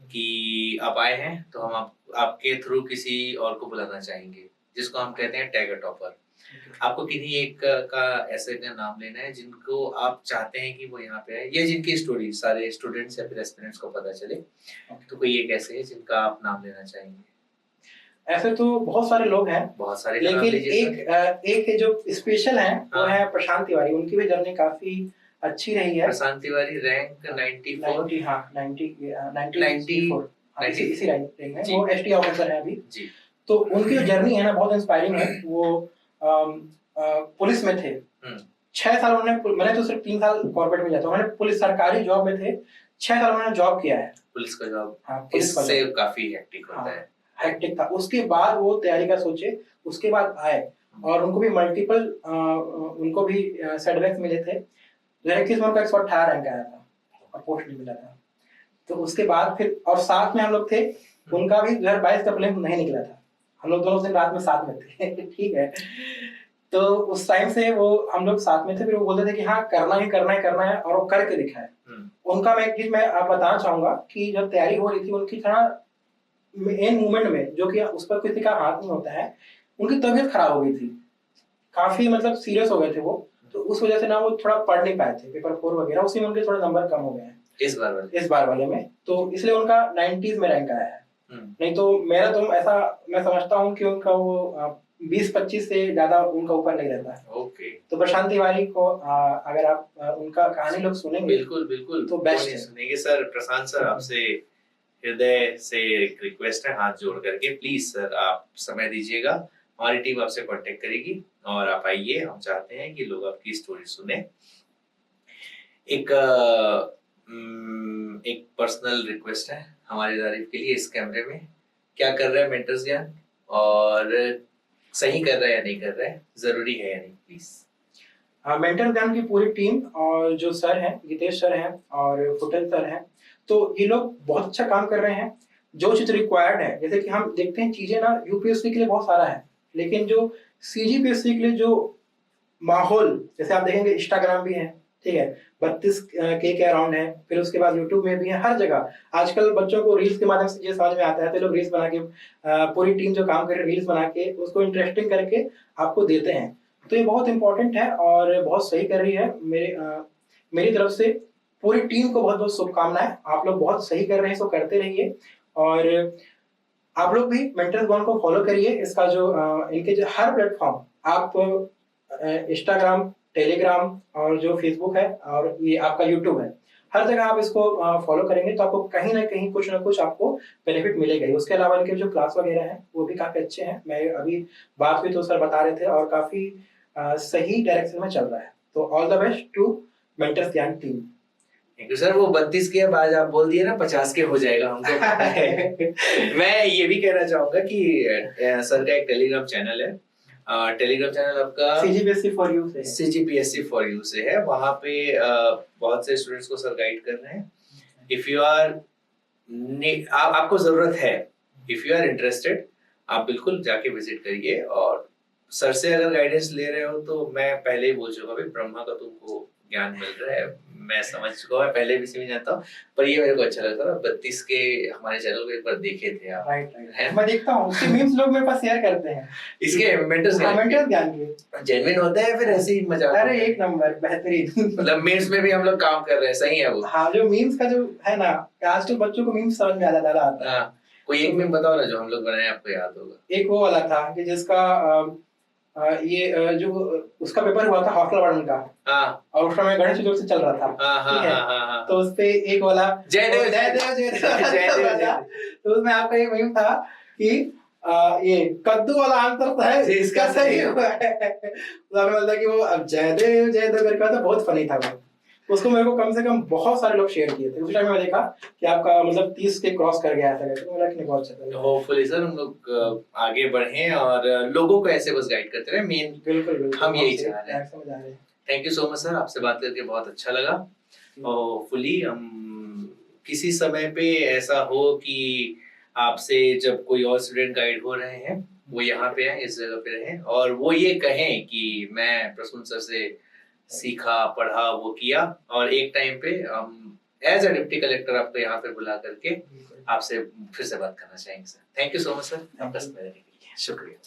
कि आप आए हैं तो हम आपके थ्रू किसी और को बुलाना चाहेंगे, जिसको हम कहते हैं टैगर टॉपर। आपको किन्हीं एक का ऐसे का नाम लेना है जिनको आप चाहते हैं कि वो यहाँ पे आए, या जिनकी स्टोरी सारे स्टूडेंट्स या फिर एस्पिरेंट्स को पता चले। तो कोई एक ऐसे है जिनका आप नाम लेना चाहेंगे? ऐसे तो बहुत सारे लोग हैं, बहुत सारे, लेकिन एक जो स्पेशल है वो है प्रशांत तिवारी। उनकी भी जर्नी काफी अच्छी रही है। प्रशांत तिवारी रैंक 94, हाँ 94, इसी रैंक में वो एसटी ऑफिसर है अभी जी। तो उनकी जो जर्नी है ना बहुत इंस्पायरिंग है। वो पुलिस में थे 6 साल उन्होंने, मैंने तो सिर्फ 3 साल कॉर्पोरेट में जाता हूँ, उन्होंने पुलिस सरकारी जॉब में थे, 6 साल उन्होंने जॉब किया है। पुलिस का जॉब, हाँ, पुलिस इससे काफी हेक्टिक होता है, हेक्टिक था। उसके बाद वो तैयारी का सोचे, उसके बाद आए और उनको भी मल्टीपल उनको भी सेटबैक्स मिले थे। 2021 में उनका 118 रैंक आया था और पोस्ट नहीं मिला था। तो उसके बाद फिर और साथ में हम लोग थे, उनका भी 2022 का प्रीलिम्स नहीं निकला था, हम लोग दोनों दिन रात में साथ में थे ठीक है। तो उस टाइम से वो हम लोग साथ में थे, फिर वो बोलते थे कि हाँ करना है और वो करके दिखा है। उनका मैं एक चीज मैं आप बताना चाहूंगा कि जब तैयारी हो रही थी उनकी थोड़ा एंड मोमेंट में, जो कि उस पर किसी का हाथ नहीं होता है, उनकी तबीयत खराब हो गई थी, काफी मतलब सीरियस हो गए थे वो। तो उस वजह से ना वो थोड़ा पढ़ नहीं पाए थे, पेपर 4 वगैरह, उसी में उनके थोड़े नंबर कम हो गए हैं। इस बार वाले में, तो इसलिए उनका 90s में रैंक आया है। नहीं तो मेरा तो ऐसा मैं समझता हूँ कि उनका वो 20-25 से ज्यादा उनका ऊपर नहीं रहता है। ओके। तो प्रशांत तिवारी को अगर आप उनका कहानी लोग सुनेंगे बिल्कुल तो बेस्ट है। सुनेंगे सर। प्रशांत सर, आपसे हृदय से एक रिक्वेस्ट है, हाथ जोड़ करके प्लीज सर आप समय दीजिएगा, हमारी टीम आपसे कांटेक्ट करेगी और आप आइए। हम चाहते हैं कि लोग आपकी स्टोरी सुने। एक एक पर्सनल रिक्वेस्ट है हमारी तारीफ के लिए, इस कैमरे में क्या कर रहा है मेंटर्स ज्ञान, और सही कर रहा है या नहीं कर रहा है, जरूरी है या नहीं, प्लीज। हाँ, मेंटल ज्ञान की पूरी टीम और जो सर हैं, गीतेश सर हैं और फुटन सर हैं, तो ये लोग बहुत अच्छा काम कर रहे हैं। जो चीज रिक्वायर्ड है, जैसे कि हम देखते हैं चीजें ना यूपीएससी के लिए बहुत सारा है, लेकिन जो सीजीपीएससी के लिए जो माहौल, जैसे आप देखेंगे इंस्टाग्राम भी है, ठीक है, 32K के अराउंड है, फिर उसके बाद यूट्यूब में भी है, हर जगह आजकल बच्चों को रील्स के माध्यम से ये समझ में आता है, तो लोग रील्स बना के पूरी टीम जो काम कर रही है रील्स बना के उसको इंटरेस्टिंग करके आपको देते हैं। तो ये बहुत इंपॉर्टेंट है और बहुत सही कर रही है। मेरी तरफ से पूरी टीम को बहुत बहुत शुभकामनाएं। आप लोग बहुत सही कर रहे हैं, इसको करते रहिए और आप लोग भी मेंटल ज्ञान को फॉलो करिए। इसका जो इनके जो हर प्लेटफॉर्म, आप इंस्टाग्राम, टेलीग्राम और जो फेसबुक है और ये आपका यूट्यूब है, हर जगह आप इसको फॉलो करेंगे तो आपको कहीं ना कहीं कुछ ना कुछ आपको बेनिफिट मिलेगा ही। उसके अलावा इनके जो क्लास वगैरह हैं वो भी काफी अच्छे हैं। मैं अभी बात हुई तो सर बता रहे थे और काफी सही डायरेक्शन में चल रहा है। तो all the best to mentors Gyan team. Thank you sir. वो 32 के बाद आप बोल दिए ना 50 के हो जाएगा हमको। मैं ये भी कहना चाहूंगा कि सर का एक टेलीग्राम चैनल है, टेलीग्राम चैनल आपका सीजीपीएससी फॉर यू से, सीजीपीएससी फॉर यू से है। वहां पे बहुत से स्टूडेंट्स को सर गाइड कर रहे हैं। इफ यू आर आपको जरूरत है, इफ यू आर इंटरेस्टेड, आप बिल्कुल जाके विजिट करिए। और सर से अगर गाइडेंस ले रहे हो तो मैं पहले ही बोल चुका भाई, ब्रह्मा का तुमको ज्ञान मिल रहा है, मैं समझ चुका हूँ, मैं पहले भी से जानता हूँ, पर ये मेरे को अच्छा लगता था। 32 के हमारे चैनल को एक बार देखे थे आप। राइट, मैं देखता हूँ उसके मीम्स लोग मेरे पास शेयर करते हैं, इसके मेंटर्स ज्ञान के जेन्युइन होते हैं फिर ऐसे ही मजाक। अरे एक नंबर बेहतरीन। मतलब मीम्स में भी हम लोग काम कर रहे हैं, सही है वो। हाँ, जो मीम्स का जो है ना, आज तो बच्चों को मीम्स समझ में ज्यादा आता है। कोई एक मीम बताओ ना जो हम लोग बनाए, आपको याद होगा। एक वो वाला था कि जिसका जो उसका पेपर हुआ था हॉस्टल वार्डन का, और उस समय गणेश चतुर्थी चल रहा था, ठीक है, तो उस पे एक वाला जय देव जय देव जय देव, तो उसमें आपका एक मीम था कि ये कद्दू वाला आंसर है इसका सही हुआ है। तो बोलता कि वो अब जय देव करके था, बहुत फनी था वो। उसको मेरे को कम से कम बहुत सारे लोग शेयर किए थे। उस टाइम मैं देखा कि आपका मतलब 30 के क्रॉस कर गया था, तो मेरा कि नहीं, बहुत अच्छा था। होपफुली सर हम लोग आगे बढ़े और लोगों को ऐसे बस गाइड करते रहे। मेन बिल्कुल हम यही चाह रहे हैं। Thank you so much sir, आपसे बात करके बहुत अच्छा लगा। होपफुली हम किसी समय पे ऐसा हो कि आपसे जब कोई और स्टूडेंट गाइड हो रहे हैं वो यहाँ पे हैं, इस जगह पे रहें और वो ये कहें कि मैं प्रसून सर से सीखा, पढ़ा, वो किया, और एक टाइम पे हम एज अ डिप्टी कलेक्टर आपको यहाँ पे बुला करके आपसे फिर से बात करना चाहेंगे sir. Thank you so much sir, आपका समय देने के लिए शुक्रिया।